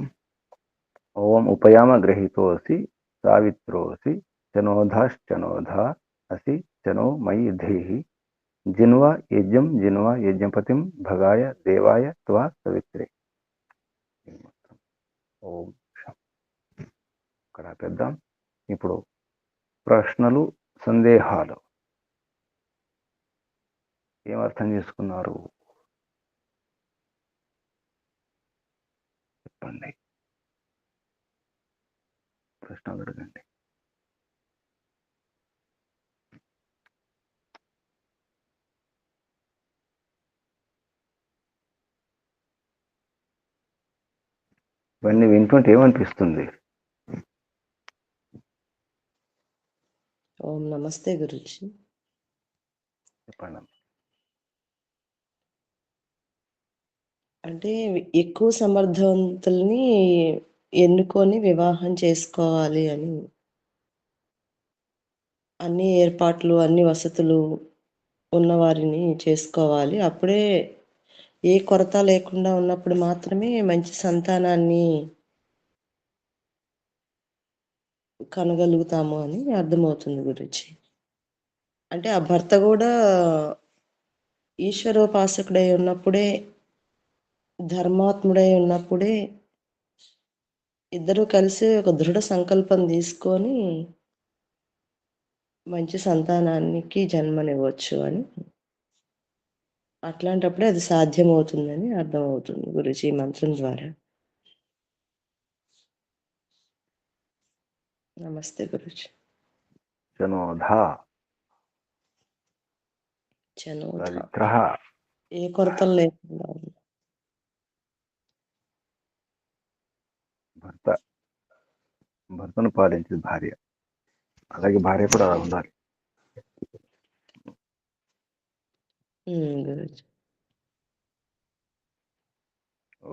Speaker 1: ఓం ఉపయామ గ్రహీతోసి సావిత్రోసి చనోధాశ్చనోధా అసి చనో మయి ధీహి జిన్వా యజ్ఞపతిం భగాయ దేవాయ త్వా సవిత్రే. ఓం. ఇక్కడ పెద్దాం. ఇప్పుడు ప్రశ్నలు, సందేహాలు. ఏమర్థం చేసుకున్నారు చెప్పండి, ప్రశ్నలు అడగండి. ఇవన్నీ వింటుంటే ఏమనిపిస్తుంది?
Speaker 2: ఓం నమస్తే గురుజీ.
Speaker 1: చెప్పండి.
Speaker 2: అంటే ఎక్కువ సమర్థవంతుల్ని ఎన్నుకొని వివాహం చేసుకోవాలి అని, అన్ని ఏర్పాట్లు, అన్ని వసతులు ఉన్నవారిని చేసుకోవాలి. అప్పుడే ఏ కొరత లేకుండా ఉన్నప్పుడు మాత్రమే మంచి సంతానాన్ని కనగలుగుతాము అని అర్థమవుతుంది గురుజీ. అంటే ఆ భర్త కూడా ఈశ్వరోపాసకుడై ఉన్నప్పుడే, ధర్మాత్ముడై ఉన్నప్పుడే ఇద్దరూ కలిసి ఒక దృఢ సంకల్పం తీసుకొని మంచి సంతానానికి జన్మనివ్వచ్చు అని. అట్లాంటప్పుడే అది సాధ్యమవుతుందని అర్థమవుతుంది గురూజీ ఈ మంత్రం ద్వారా. నమస్తే గురూజీ.
Speaker 1: చనోధా
Speaker 2: చనోధ
Speaker 1: సవిత్రః
Speaker 2: ఏ కొరతలు లేకుండా ఉంది.
Speaker 1: భర్తను పాలించే భార్య, అలాగే భార్య కూడా అలా ఉండాలి.
Speaker 2: గురూజీ
Speaker 1: ఓ,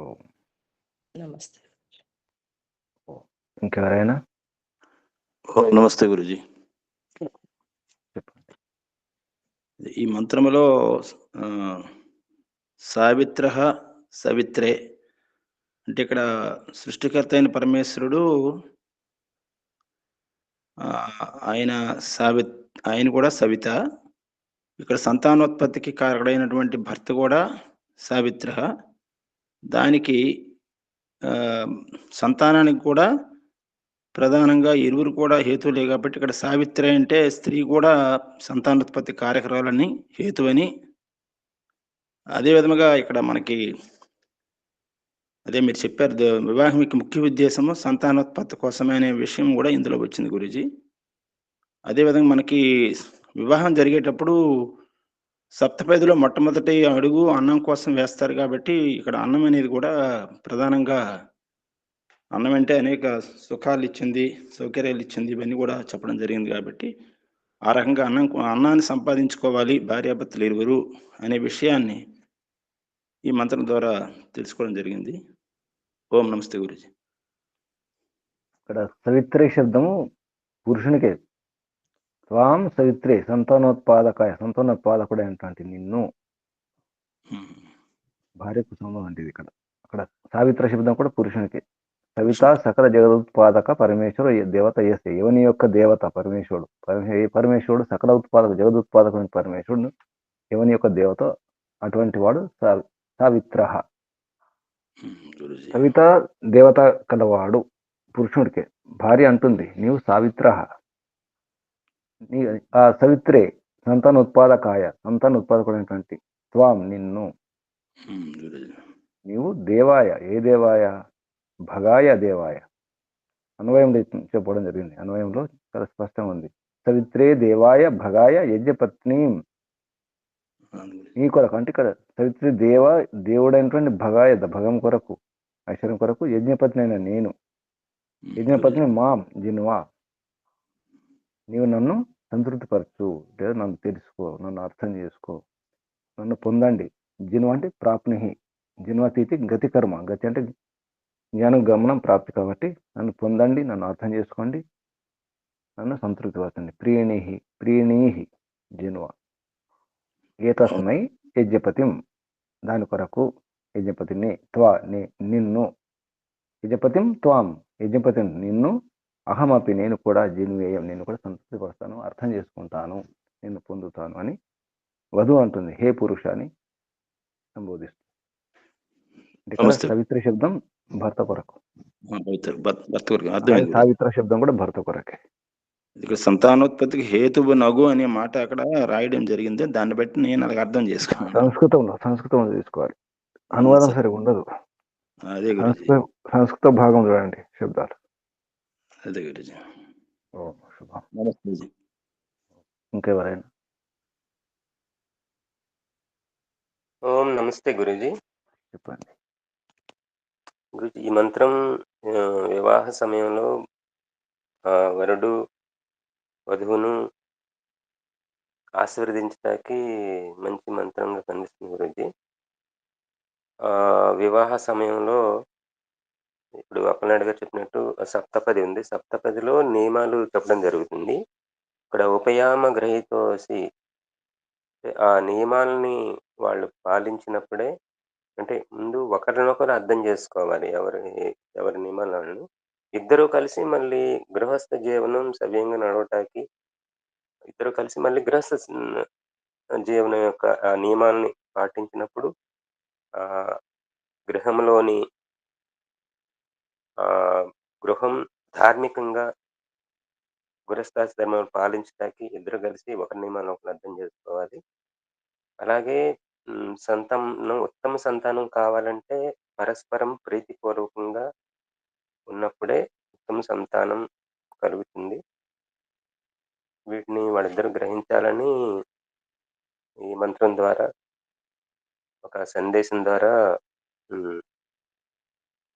Speaker 2: నమస్తే.
Speaker 1: ఇంకెవరైనా
Speaker 3: నమస్తే గురుజీ.
Speaker 1: చెప్పండి.
Speaker 3: ఈ మంత్రములో సావిత్ర సవిత్రే అంటే ఇక్కడ సృష్టికర్త అయిన పరమేశ్వరుడు ఆయన కూడా సవిత. ఇక్కడ సంతానోత్పత్తికి కారకుడైనటువంటి భర్త కూడా సావిత్ర. దానికి సంతానానికి కూడా ప్రధానంగా ఇరువురు కూడా హేతువులే కాబట్టి ఇక్కడ సావిత్రి అంటే స్త్రీ కూడా సంతానోత్పత్తి కార్యక్రమాలని హేతువని. అదే విధముగా ఇక్కడ మనకి అదే మీరు చెప్పారు, వివాహం యొక్క ముఖ్య ఉద్దేశము సంతానోత్పత్తి కోసమే అనే విషయం కూడా ఇందులో వచ్చింది గురూజీ. అదేవిధంగా మనకి వివాహం జరిగేటప్పుడు సప్తపదిలో మొట్టమొదటి అడుగు అన్నం కోసం వేస్తారు కాబట్టి ఇక్కడ అన్నం అనేది కూడా ప్రధానంగా, అన్నం అంటే అనేక సుఖాలు ఇచ్చింది, సౌకర్యాలు ఇచ్చింది, ఇవన్నీ కూడా చెప్పడం జరిగింది కాబట్టి ఆ రకంగా అన్నాన్ని సంపాదించుకోవాలి భార్యాభర్తలు ఇరువురు అనే విషయాన్ని ఈ మంత్రం ద్వారా తెలుసుకోవడం జరిగింది. ఓం నమస్తే గురుజీ.
Speaker 1: ఇక్కడ సవిత్రే శబ్దము పురుషునికే. త్వాం సవిత్రే సంతానోత్పాదకాయ, సంతానోత్పాదకుడైనటువంటి నిన్ను, భార్యకు సంబంధం అంటే ఇక్కడ. అక్కడ సావిత్ర శబ్దం కూడా పురుషునికి. సవిత సకల జగదుత్పాదక పరమేశ్వరు దేవత ఏసే, ఎవని యొక్క దేవత పరమేశ్వరుడు. పరమేశ్వరుడు సకల ఉత్పాదక జగదుత్పాదక పరమేశ్వరుడు ఎవని యొక్క దేవత, అటువంటి వాడు సావిత్ర. సవిత దేవత కలవాడు పురుషుడికే. భార్య అంటుంది నీవు సావిత్ర, ఆ సవిత్రే సంతానోత్పాదకాయ, సంతానోత్పాదకుడైనటువంటి త్వాం నిన్ను, నీవు దేవాయ, ఏ దేవాయ, భగాయ దేవాయ. అన్వయంలో చెప్పడం జరిగింది. అన్వయంలో చాలా స్పష్టంగా ఉంది. సవిత్రే దేవాయ భగాయ యజ్ఞపత్ని, నీ కొరకు అంటే ఇక్కడ సవిత్రి దేవుడైనటువంటి భగాయ, భగం కొరకు, ఐశ్వర్యం కొరకు, యజ్ఞపత్ని అయిన నేను, యజ్ఞపత్ని మాం జిన్వా, నీవు నన్ను సంతృప్తిపరచు, లేదా నన్ను తెలుసుకో, నన్ను అర్థం చేసుకో, నన్ను పొందండి. జిన్వ అంటే ప్రాప్ని, జిన్వతీతి గతి కర్మ, గతి అంటే జ్ఞానం గమనం ప్రాప్తి కాబట్టి నన్ను పొందండి, నన్ను అర్థం చేసుకోండి, నన్ను సంతృప్తిపరచండి. ప్రియణీహి జిన్వ, ఏతస్మై యజ్ఞపతిం, దాని కొరకు యజ్ఞపతిని, నిన్ను, యజ్ఞపతిం త్వాం, యజ్ఞపతిని నిన్ను, అహమపి నేను కూడా, జిన్వేయం నేను కూడా సంతృప్తిపరుస్తాను, అర్థం చేసుకుంటాను, నిన్ను పొందుతాను అని వధువు అంటుంది. హే పురుష అని సంబోధిస్తుంది. సవిత్ర శబ్దం భర్త కొరకు, సావిత్ర శబ్దం కూడా భర్త కొరకే.
Speaker 3: ఇక్కడ సంతానోత్పత్తికి హేతువు నగు అనే మాట అక్కడ రాయడం జరిగింది. దాన్ని బట్టి నేను అలాగ అర్థం చేసుకున్నాను.
Speaker 1: సంస్కృతంలో తీసుకోవాలి, అనువాదం సరిగా ఉండదు.
Speaker 3: అదే
Speaker 1: సంస్కృత భాగం చూడండి శబ్దాలు.
Speaker 3: అదే గురుజీ.
Speaker 1: శుభం.
Speaker 3: నమస్తే.
Speaker 1: ఇంకెవరైనా?
Speaker 4: ఓం నమస్తే గురుజీ.
Speaker 1: చెప్పండి
Speaker 4: గురుజీ, ఈ మంత్రం వివాహ సమయంలో వరుడు వధువును ఆశీర్వదించడానికి మంచి మంత్రంగా కనిపిస్తుంది గురుజీ. వివాహ సమయంలో ఇప్పుడు అప్పలనాయుడు గారు చెప్పినట్టు సప్తపది ఉంది. సప్తపదిలో నియమాలు చెప్పడం జరుగుతుంది. ఇక్కడ ఉపయామ గ్రహీతోసి, ఆ నియమాలని వాళ్ళు పాలించినప్పుడే, అంటే ముందు ఒకరినొకరు అర్థం చేసుకోవాలి, ఎవరి నియమాలను. ఇద్దరూ కలిసి మళ్ళీ గృహస్థ జీవనం సవ్యంగా నడవటానికి ఇద్దరు కలిసి మళ్ళీ గృహస్థ జీవనం యొక్క ఆ నియమాల్ని పాటించినప్పుడు గృహంలోని గృహం ధార్మికంగా గృహస్థాశ్రమం పాలించడానికి ఇద్దరు కలిసి ఒకరి నియమాన్ని ఒకరు అర్థం చేసుకోవాలి. అలాగే ఉత్తమ సంతానం కావాలంటే పరస్పరం ప్రీతిపూర్వకంగా ఉన్నప్పుడే ఉత్తమ సంతానం కలుగుతుంది. వీటిని వాళ్ళిద్దరూ గ్రహించాలని ఈ మంత్రం ద్వారా, ఒక సందేశం ద్వారా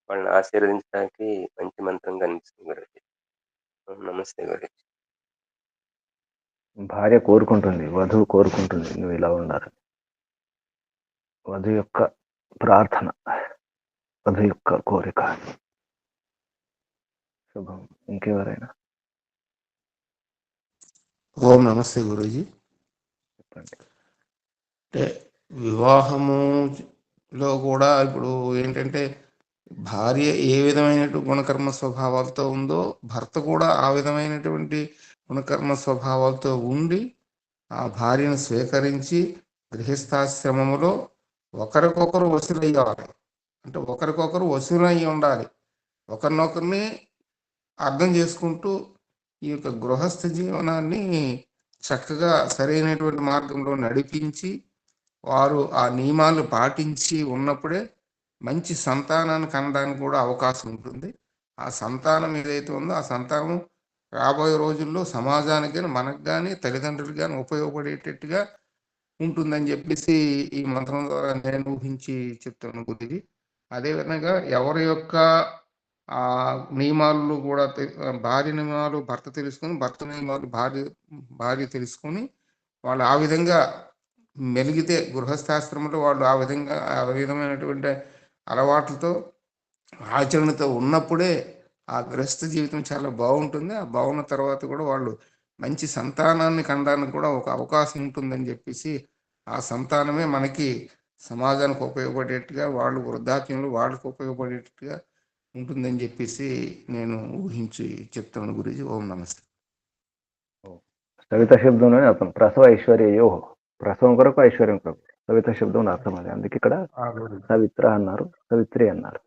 Speaker 4: వాళ్ళని ఆశీర్వదించడానికి మంచి మంత్రంగా అనిపిస్తుంది గురూజీ. నమస్తే గురూజీ.
Speaker 1: భార్య కోరుకుంటుంది, వధువు కోరుకుంటుంది నువ్వు ఇలా ఉండాలి. వధువు యొక్క ప్రార్థన, వధువు యొక్క కోరిక. శుభం. ఇంకెవరైనా
Speaker 5: ఓం నమస్తే గురూజీ.
Speaker 1: చెప్పండి.
Speaker 5: అంటే వివాహములో కూడా ఇప్పుడు ఏంటంటే భార్య ఏ విధమైనటువంటి గుణకర్మ స్వభావాలతో ఉందో భర్త కూడా ఆ విధమైనటువంటి గుణకర్మ స్వభావాలతో ఉండి ఆ భార్యను స్వీకరించి గృహస్థాశ్రమములో ఒకరికొకరు వసూలయ్యాలి. అంటే ఒకరికొకరు వసూలయ్యి ఉండాలి. ఒకరినొకరిని అర్థం చేసుకుంటూ ఈ యొక్క గృహస్థ జీవనాన్ని చక్కగా సరైనటువంటి మార్గంలో నడిపించి వారు ఆ నియమాలు పాటించి ఉన్నప్పుడే మంచి సంతానాన్ని కనడానికి కూడా అవకాశం ఉంటుంది. ఆ సంతానం ఏదైతే ఉందో ఆ సంతానం రాబోయే రోజుల్లో సమాజానికి కానీ మనకు కానీ తల్లిదండ్రులకు కానీ ఉపయోగపడేటట్టుగా ఉంటుందని చెప్పేసి ఈ మంత్రం ద్వారా నేను ఊహించి చెప్తాను గురించి. అదేవిధంగా ఎవరి యొక్క ఆ నియమాలు కూడా భార్య నియమాలు భర్త తెలుసుకొని, భర్త నియమాలు భార్య తెలుసుకొని వాళ్ళు ఆ విధంగా మెలిగితే గృహస్థాశ్రమంలో వాళ్ళు ఆ విధమైనటువంటి అలవాట్లతో ఆచరణతో ఉన్నప్పుడే ఆ గృహస్థ జీవితం చాలా బాగుంటుంది. ఆ బాగున్న తర్వాత కూడా వాళ్ళు మంచి సంతానాన్ని కనడానికి కూడా ఒక అవకాశం ఉంటుందని చెప్పేసి ఆ సంతానమే మనకి సమాజానికి ఉపయోగపడేట్టుగా, వాళ్ళు వృద్ధాప్యంలో వాళ్ళకి ఉపయోగపడేట్టుగా ఉంటుందని చెప్పేసి నేను ఊహించి చెప్తాను గురించి. ఓం నమస్తే.
Speaker 1: సవిత శబ్దంలోనే అర్థం ప్రసవ ఐశ్వర్యయో, ప్రసవం కొరకు ఐశ్వర్యం కొరకు సవిత శబ్దం అర్థం అది. అందుకే ఇక్కడ సవిత్ర అన్నారు, సవిత్రి అన్నారు.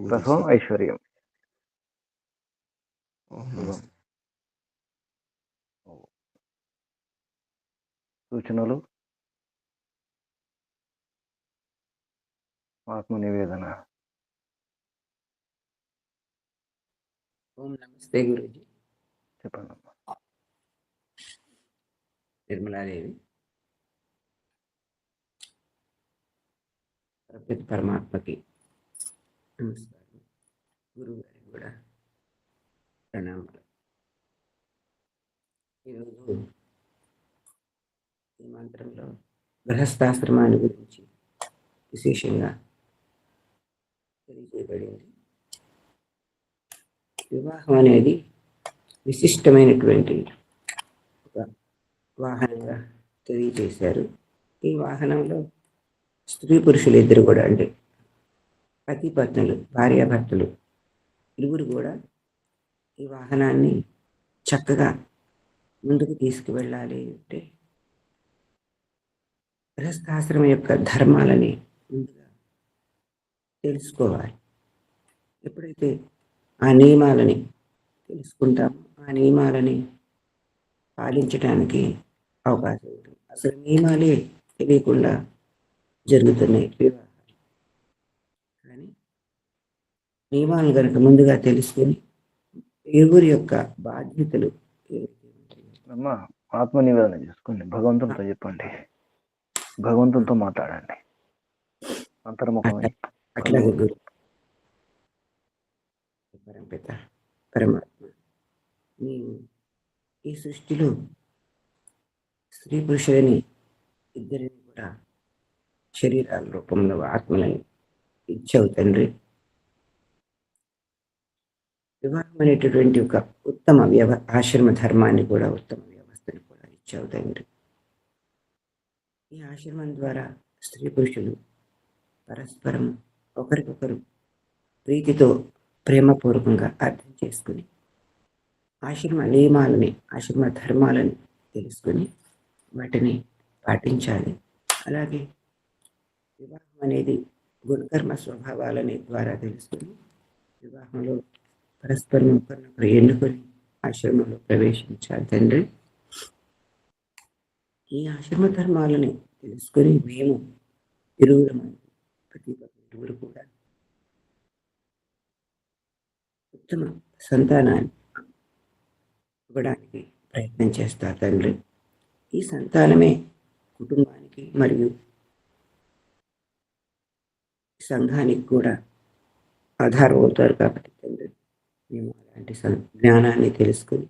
Speaker 1: ప్రసవం ఐశ్వర్యం. సూచనలు, ఆత్మ నివేదన.
Speaker 6: ఓం నమస్తే గురూజీ.
Speaker 1: చెప్పండి.
Speaker 6: నిర్మలాదేవి. ప్రతి పరమాత్మకి నమస్కారం. గురువు గారికి కూడా ప్రణామాలు. ఈరోజు ఈ మంత్రంలో గృహస్థాశ్రమాన్ని గురించి విశేషంగా తెలియజేయబడింది. వివాహం అనేది విశిష్టమైనటువంటి ఒక వాహనంగా తెలియజేశారు. ఈ వాహనంలో స్త్రీ పురుషులు ఇద్దరు కూడా, అంటే పతి పత్నులు, భార్యాభర్తలు ఇరువురు కూడా ఈ వాహనాన్ని చక్కగా ముందుకు తీసుకువెళ్ళాలి అంటే గృహస్థాశ్రమం యొక్క ధర్మాలని ముందుగా తెలుసుకోవాలి. ఎప్పుడైతే ఆ నియమాలని తెలుసుకుంటామో ఆ నియమాలని పాలించడానికి అవకాశం ఉంటుంది. అసలు నియమాలే తెలియకుండా జరుగుతున్నాయి వివాహాలు. కానీ నియమాలు కనుక ముందుగా తెలుసుకొని ఇరువురి యొక్క బాధ్యతలు
Speaker 1: అమ్మా ఆత్మ నివేదన చేసుకోండి, భగవంతునితో చెప్పండి, భగవంతునితో మాట్లాడండి అంతర్ముఖమై.
Speaker 6: అట్లాగే గురు పరంపిత పరమాత్మ, నీవు ఈ సృష్టిలో స్త్రీ పురుషులని ఇద్దరిని కూడా శరీరాల రూపంలో ఆత్మలని ఇచ్చావు తండ్రి. వివాహం అనేటటువంటి ఒక ఉత్తమ ఆశ్రమ ధర్మాన్ని కూడా, ఉత్తమ వ్యవస్థని కూడా ఇచ్చావు తండ్రి. ఈ ఆశ్రమం ద్వారా స్త్రీ పురుషులు పరస్పరం ఒకరికొకరు ప్రీతితో ప్రేమపూర్వకంగా అర్థం చేసుకుని ఆశ్రమ నియమాలని, ఆశ్రమ ధర్మాలని తెలుసుకొని వాటిని పాటించాలి. అలాగే వివాహం అనేది గుణకర్మ స్వభావాలని ద్వారా తెలుసుకొని వివాహంలో పరస్పరం ఒకరినొకరు ఎన్నుకొని ఆశ్రమంలో ప్రవేశించాలి తండ్రి. ఈ ఆశ్రమ ధర్మాలని తెలుసుకొని మేము ప్రతి ఇరువురు కూడా ఉత్తమ సంతానాన్ని ఇవ్వడానికి ప్రయత్నం చేస్తారు తండ్రి. ఈ సంతానమే కుటుంబానికి మరియు సంఘానికి కూడా ఆధారం అవుతారు కాబట్టి తండ్రి, మేము అలాంటి జ్ఞానాన్ని తెలుసుకుని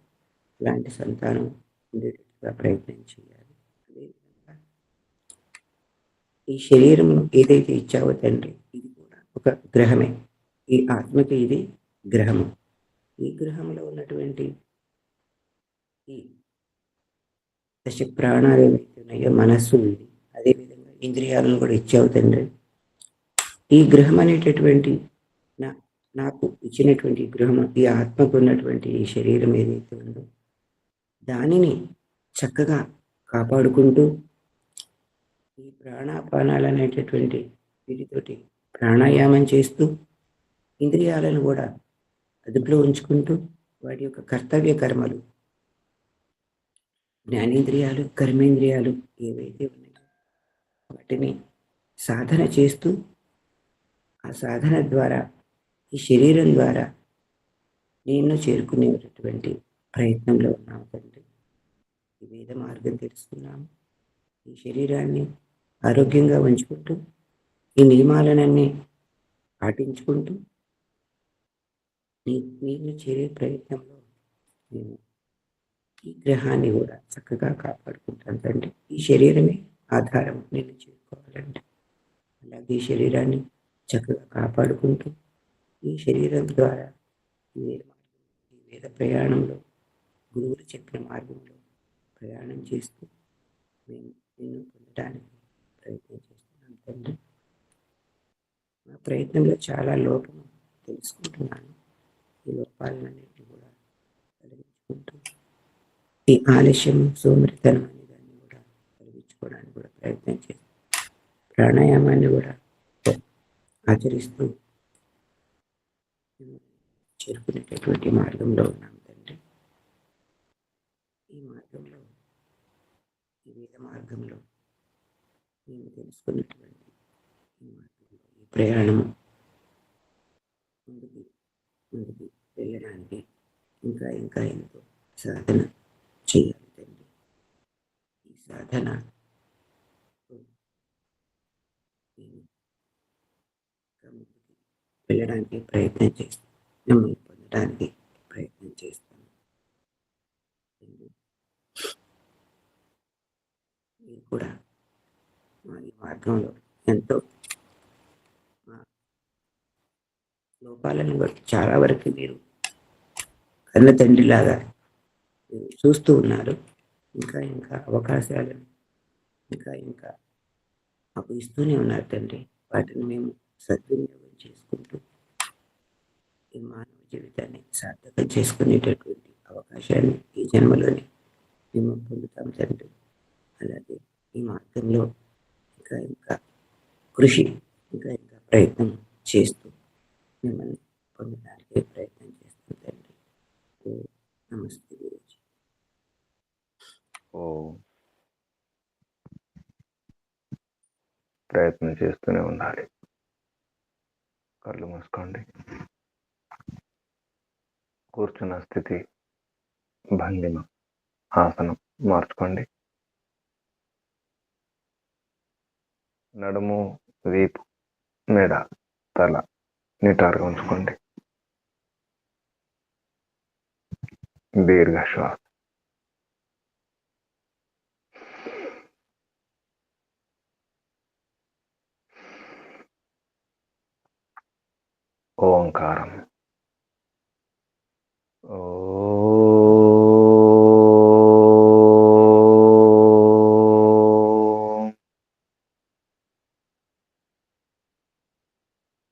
Speaker 6: అలాంటి సంతానం ఉండేటట్టుగా ప్రయత్నం చేయాలి. అదేవిధంగా ఈ శరీరమును ఏదైతే ఇచ్చావో తండ్రి, ఇది కూడా ఒక గ్రహమే. ఈ ఆత్మకి ఇది గ్రహము. ఈ గ్రహంలో ఉన్నటువంటి ఈ దశ ప్రాణాలు ఏవైతే ఉన్నాయో, మనస్సు ఉంది, అదేవిధంగా ఇంద్రియాలను కూడా ఇచ్చావు తండ్రి. ఈ గ్రహం అనేటటువంటి నాకు ఇచ్చినటువంటి గృహము, ఈ ఆత్మకు ఉన్నటువంటి ఈ శరీరం ఏదైతే ఉందో దానిని చక్కగా కాపాడుకుంటూ ఈ ప్రాణాపానాలు అనేటటువంటి వీటితోటి ప్రాణాయామం చేస్తూ ఇంద్రియాలను కూడా అదుపులో ఉంచుకుంటూ వాటి యొక్క కర్తవ్య కర్మలు, జ్ఞానేంద్రియాలు, కర్మేంద్రియాలు ఏవైతే ఉన్నాయో వాటిని సాధన చేస్తూ ఆ సాధన ద్వారా ఈ శరీరం ద్వారా నేను చేరుకునేటటువంటి ప్రయత్నంలో ఉన్నాము తండ్రి. ఈ వేద మార్గం తెలుసుకున్నాము. ఈ శరీరాన్ని ఆరోగ్యంగా ఉంచుకుంటూ ఈ నియమాలనన్నీ పాటించుకుంటూ నేను చేరే ప్రయత్నంలో నేను ఈ గ్రహాన్ని కూడా చక్కగా కాపాడుకుంటాను తండ్రి. ఈ శరీరమే ఆధారం నేను చేరుకోవాలంటే, అలాగే ఈ శరీరాన్ని చక్కగా కాపాడుకుంటూ ఈ శరీరం ద్వారా ఈ వేద ప్రయాణంలో గురువులు చెప్పిన మార్గంలో ప్రయాణం చేస్తూ మేము నిన్ను పొందడానికి ప్రయత్నం చేస్తున్నాం తండ్రి. ఆ ప్రయత్నంలో చాలా లోపం తెలుసుకుంటున్నాను. ఈ లోపాలన్నింటినీ కూడా తొలగించుకుంటూ ఈ ఆలస్యం, సోమరితనం అనే దాన్ని కూడా తొలగించుకోవడానికి కూడా ప్రయత్నం చేస్తాం. ప్రాణాయామాన్ని కూడా ఆచరిస్తూ చేరుకునేటటువంటి మార్గంలో ఉన్నాం తండ్రి. ఈ మార్గంలో, ఈ వేద మార్గంలో మేము తెలుసుకున్నటువంటి ఈ మార్గంలో ఈ ప్రయాణము ముందుకు వెళ్ళడానికి ఇంకా ఇంకా ఎంతో సాధన చేయాలి తండ్రి. ఈ సాధన వెళ్ళడానికి ప్రయత్నం చేస్తాను, మిమ్మల్ని పొందడానికి ప్రయత్నం చేస్తాను. మీరు కూడా మా ఈ మార్గంలో ఎంతో లోపాలను బట్టి చాలా వరకు మీరు కన్న తండ్రిలాగా మీరు చూస్తూ ఉన్నారు. ఇంకా ఇంకా అవకాశాలను ఇంకా ఇంకా మాకు ఇస్తూనే ఉన్నారు తండ్రి. వాటిని మేము సద్వినియోగం చేసుకుంటూ ఈ మానవ జీవితాన్ని సార్థకం చేసుకునేటటువంటి అవకాశాన్ని ఈ జన్మలోనే మేము పొందుతాం తండ్రి. అలాగే ఈ మార్గంలో ఇంకా ఇంకా కృషి, ఇంకా ఇంకా ప్రయత్నం చేస్తూ మిమ్మల్ని పొందడానికి ప్రయత్నం చేస్తాం తండ్రి. నమస్తే గురూజీ.
Speaker 1: ప్రయత్నం చేస్తూనే ఉండాలి. కళ్ళు మూసుకోండి. కూర్చున్న స్థితి, భంగిమ, ఆసనం మార్చుకోండి. నడుము, వీపు, మెడ, తల నిటారుగా ఉంచుకోండి. దీర్ఘ శ్వాస. ఓంకారం.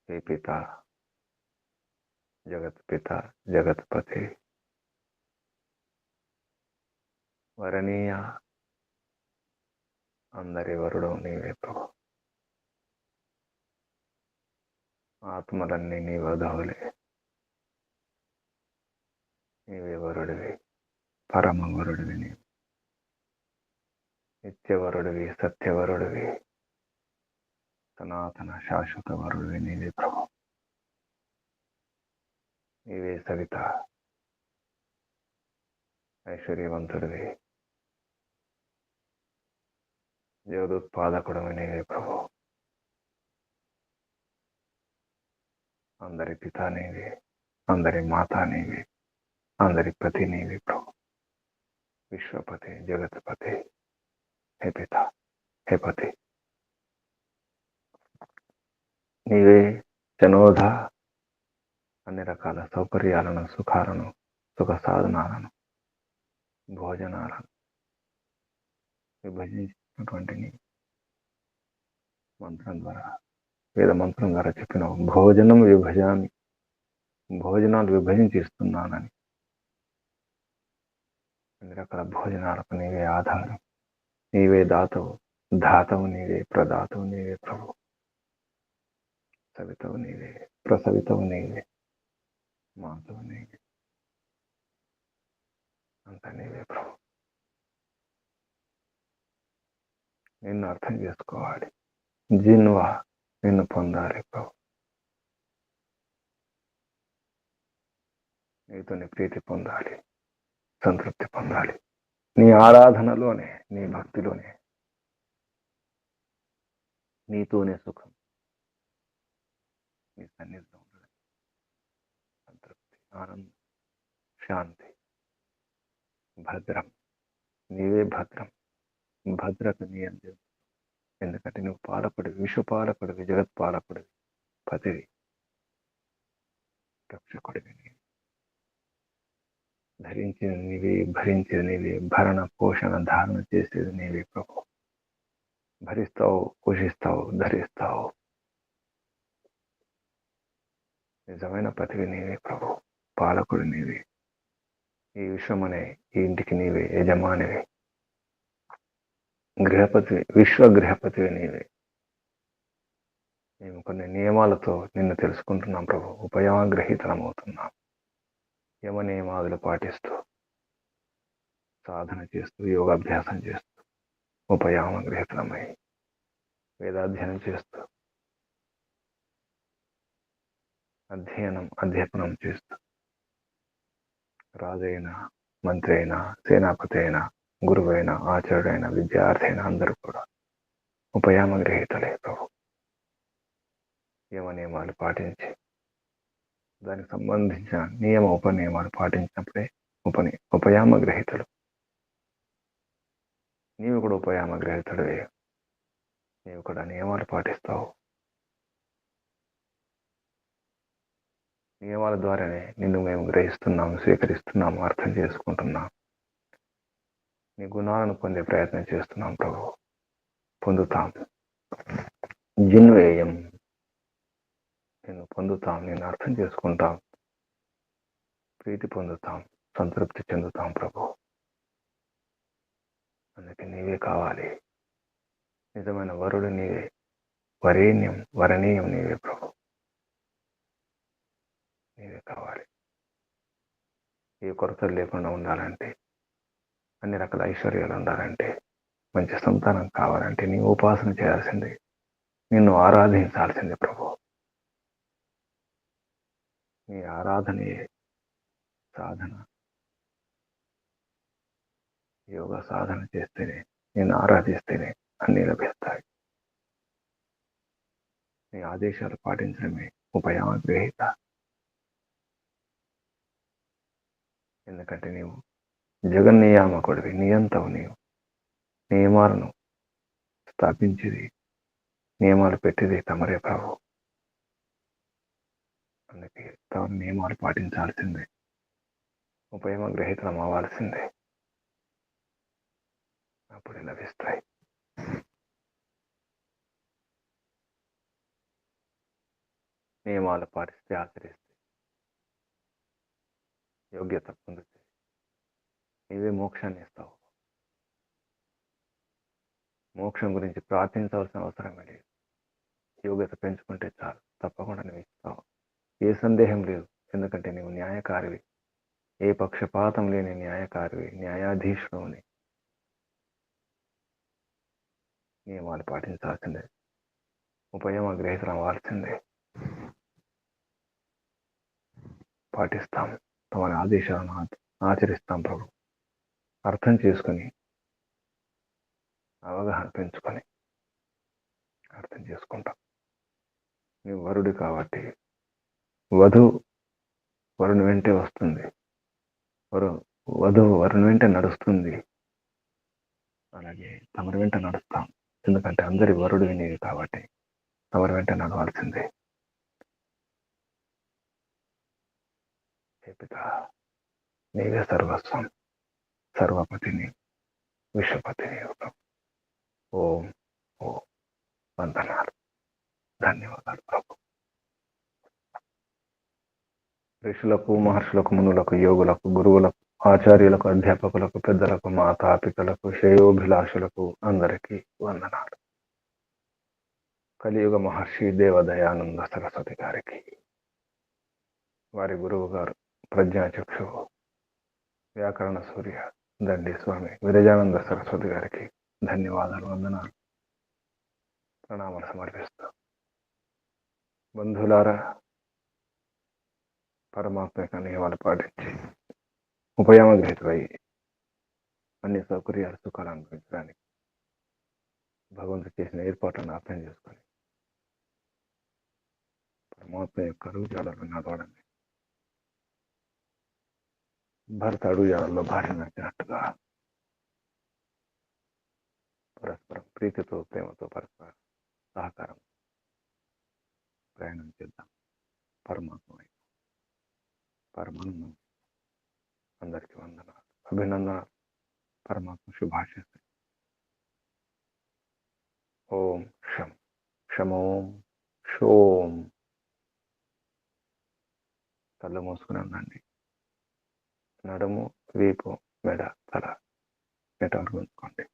Speaker 1: हे पिता, जगत पिता, जगतपति, వరణీయ అందరి వరుడు నీవే ప్రభు. ఆత్మలన్నీ నీ వధవులే. నీవే వరుడివి, పరమ వరుడివి నీవు. నిత్యవరుడివి, సత్యవరుడివి, సనాతన శాశ్వత వరుడివి నీవే ప్రభు. నీవే సవిత, ఐశ్వర్యవంతుడివి, జగదుత్పాదకుడివి నీవే ప్రభు. అందరి పిత నీవే, అందరి మాత నీవే, అందరి పతి నీవే ప్రభు. విశ్వపతి, జగత్పతి, హే పిత, హే పతి. నీవే జనోధ అన్ని రకాల సౌకర్యాలను, సుఖాలను, సుఖ సాధనాలను, భోజనాలను విభజించినటువంటి నీ మంత్రం ద్వారా, వేద మంత్రం ద్వారా చెప్పిన భోజనం విభజామి, భోజనాలు విభజించి ఇస్తున్నానని. అన్ని రకాల భోజనాలకు నీవే ఆధారం, నీవే దాతవు, ధాతవు నీవే, ప్రదాతవు నీవే ప్రభు. సవితవు నీవే, ప్రసవితవు నీవే, మాతవు నీవే, అంత నీవే ప్రభు. నిన్ను అర్థం చేసుకోవాలి, జిన్వా నిన్ను పొందాలి ప్రభు. నీతోని ప్రీతి పొందాలి, సంతృప్తి పొందాలి. నీ ఆరాధనలోనే, నీ భక్తిలోనే, నీతోనే సుఖం, నీ సన్నిధిలో ఉండడం, సంతృప్తి, ఆనందం, శాంతి, భద్రం. నీవే భద్రం, భద్రత నీ అంది. ఎందుకంటే నువ్వు పాలకుడివి, విశ్వపాలకుడివి, జగత్పాలకుడివి, పతివి, రక్షకుడివి. నీవు ధరించిన నీవే, భరించేది నీవే, భరణ పోషణ ధారణ చేసేది నీవే ప్రభు. భరిస్తావు, పోషిస్తావు, ధరిస్తావు. నిజమైన పతివి నీవే ప్రభు, పాలకుడు నీవే. ఈ విశ్వం అనే ఈ ఇంటికి నీవే యజమానివి, గృహపతివి, విశ్వ గృహపతివి నీవే. మేము కొన్ని నియమాలతో నిన్ను తెలుసుకుంటున్నాం ప్రభు, ఉపయాగ్రహీతలమవుతున్నాం. యమ నియమాదులు పాటిస్తూ, సాధన చేస్తూ, యోగాభ్యాసం చేస్తూ, ఉపయామగ్రహీతలమై వేదాధ్యయనం చేస్తూ, అధ్యాపనం చేస్తూ, రాజైన, మంత్రి అయినా, సేనాపతి అయినా, గురువైన, ఆచార్యుడైన, విద్యార్థి అయినా అందరూ కూడా ఉపయామగ్రహీతలే ప్రభు. యమ నియమాలు పాటించి, దానికి సంబంధించిన నియమ ఉపనియమాలు పాటించినప్పుడే ఉపయామగ్రహీతలు. నీవు కూడా ఉపయామగ్రహీతుడివే. నీవు కూడా నియమాలు పాటిస్తావు. నియమాల ద్వారానే నిన్ను మేము గ్రహిస్తున్నాము, స్వీకరిస్తున్నాము, అర్థం చేసుకుంటున్నాం. నీ గుణాలను పొందే ప్రయత్నం చేస్తున్నాం ప్రభు. పొందుతాం, జిన్వేయం, నిన్ను పొందుతాం, నిన్ను అర్థం చేసుకుంటాం, ప్రీతి పొందుతాం, సంతృప్తి చెందుతాం ప్రభు. అందుకే నీవే కావాలి. నిజమైన వరుడు నీవే, వరేణ్యం, వరణీయం నీవే ప్రభు. నీవే కావాలి. ఏ కొరతలు లేకుండా ఉండాలంటే, అన్ని రకాల ఐశ్వర్యాలు ఉండాలంటే, మంచి సంతానం కావాలంటే నీవు ఉపాసన చేయాల్సిందే, నిన్ను ఆరాధించాల్సిందే ప్రభు. నీ ఆరాధనే సాధన. యోగ సాధన చేస్తేనే, నేను ఆరాధిస్తేనే అన్నీ లభిస్తాయి. నీ ఆదేశాలు పాటించడమే ఉపయామగ్రహీత. ఎందుకంటే నీవు జగన్నియామకుడివి, నియంతవు. నీవు నియమాలను స్థాపించేది, నియమాలు పెట్టేది తమరే ప్రభు. అందుకే తమ నియమాలు పాటించాల్సిందే, ఉపయామగ్రహీతలం అవ్వాల్సిందే. అప్పుడు లభిస్తాయి. నియమాలు పాటిస్తే, ఆచరిస్తే, యోగ్యత పొందితే నీవే మోక్షాన్ని ఇస్తావు. మోక్షం గురించి ప్రార్థించవలసిన అవసరమే లేదు. యోగ్యత పెంచుకుంటే చాలు, తప్పకుండా నువ్వు ఇస్తావు. ఏ సందేహం లేదు, ఎందుకంటే నీవు న్యాయకారివి, ఏ పక్షపాతం లేని న్యాయకారివి, న్యాయాధీశుడుని. నియమాలు పాటించాల్సిందే, ఉపయమ గ్రహీతలు అవ్వాల్సిందే. పాటిస్తాం, తమ ఆదేశాలను ఆచరిస్తాం. ప్రభు అర్థం చేసుకుని, అవగాహన పెంచుకొని అర్థం చేసుకుంటాం. నువ్వు వరుడు కాబట్టి వరుని వెంటే వస్తుంది, వధువు వరుని వెంటే నడుస్తుంది. అలాగే తమరి వెంట నడుస్తాం, ఎందుకంటే అందరి వరుడు నీవి కాబట్టి తమరి వెంట నడవాల్సిందే. పిత, నీవే సర్వస్వం, సర్వపతిని, విశ్వపతిని. ఓం ఓం. వందనాలు, ధన్యవాదాలు ప్రభు. ఋషులకు, మహర్షులకు, మునులకు, యోగులకు, గురువులకు, ఆచార్యులకు, అధ్యాపకులకు, పెద్దలకు, మాతాపితలకు, శ్రేయోభిలాషులకు అందరికీ వందనాలు. కలియుగ మహర్షి దేవదయానంద సరస్వతి గారికి, వారి గురువు గారు ప్రజ్ఞాచక్షువు వ్యాకరణ సూర్య దండి స్వామి విరజానంద సరస్వతి గారికి ధన్యవాదాలు, వందనాలు, ప్రణామాలు సమర్పిస్తూ, బంధువులారా, పరమాత్మ యొక్క నియమాలు పాటించి ఉపయమ గ్రహీతులై అన్ని సౌకర్యాలు, సుఖాలు అనుభవించడానికి భగవంతుడు చేసిన ఏర్పాట్లను అర్థం చేసుకొని పరమాత్మ యొక్క అడుగుజాడలో నడవడమే. భర్త అడుగుజాడల్లో భార్య నడిచినట్టుగా పరస్పరం ప్రీతితో, ప్రేమతో, పరస్పర సహకారం ప్రయాణం చేద్దాం. పరమాత్మ పరమానందం. అందరికీ వందనాలు, అభినందనాలు, పరమాత్మ శుభాశిస్సులు. ఓం శం శమోం షోం. కళ్ళు మూసుకుని ఉండండి. నడుము, వీపు, మెడ, తల నెట్వర్క్ ఉంచుకోండి.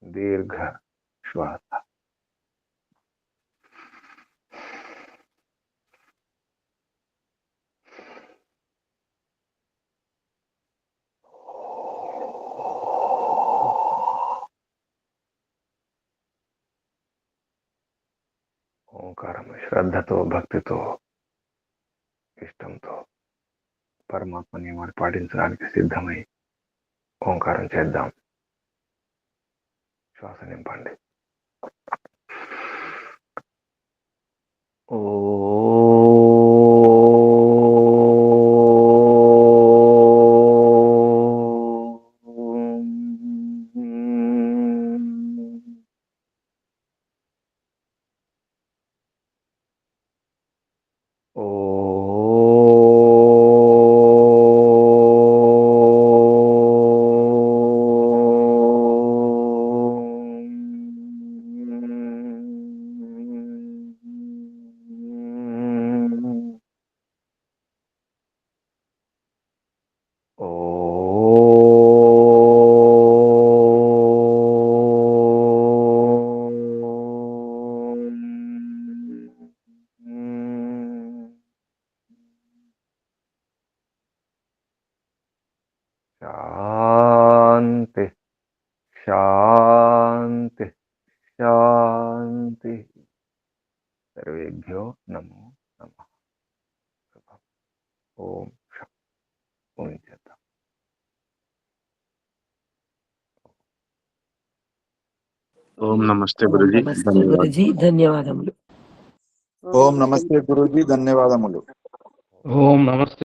Speaker 1: దీర్ఘ శ్వాస. ఓంకారం శ్రద్ధతో, భక్తితో, ఇష్టంతో పరమాత్మ నియమాలు పాటించడానికి సిద్ధమై ఓంకారం చేద్దాం. శ్వాస నింపండి. ఓ శాంతి శాంతి శాంతి. సర్వేభ్యో నమో నమః. ఓం శం. ఊహించేద్దాం.
Speaker 7: ఓం నమస్తే
Speaker 2: ఓం
Speaker 7: గురుజీ,
Speaker 2: నమస్తే
Speaker 7: ధన్యవాదాలు.
Speaker 2: గురుజీ, ధన్యవాదములు.
Speaker 8: ఓం నమస్తే గురూజీ, ధన్యవాదములు.
Speaker 9: ఓం నమస్తే.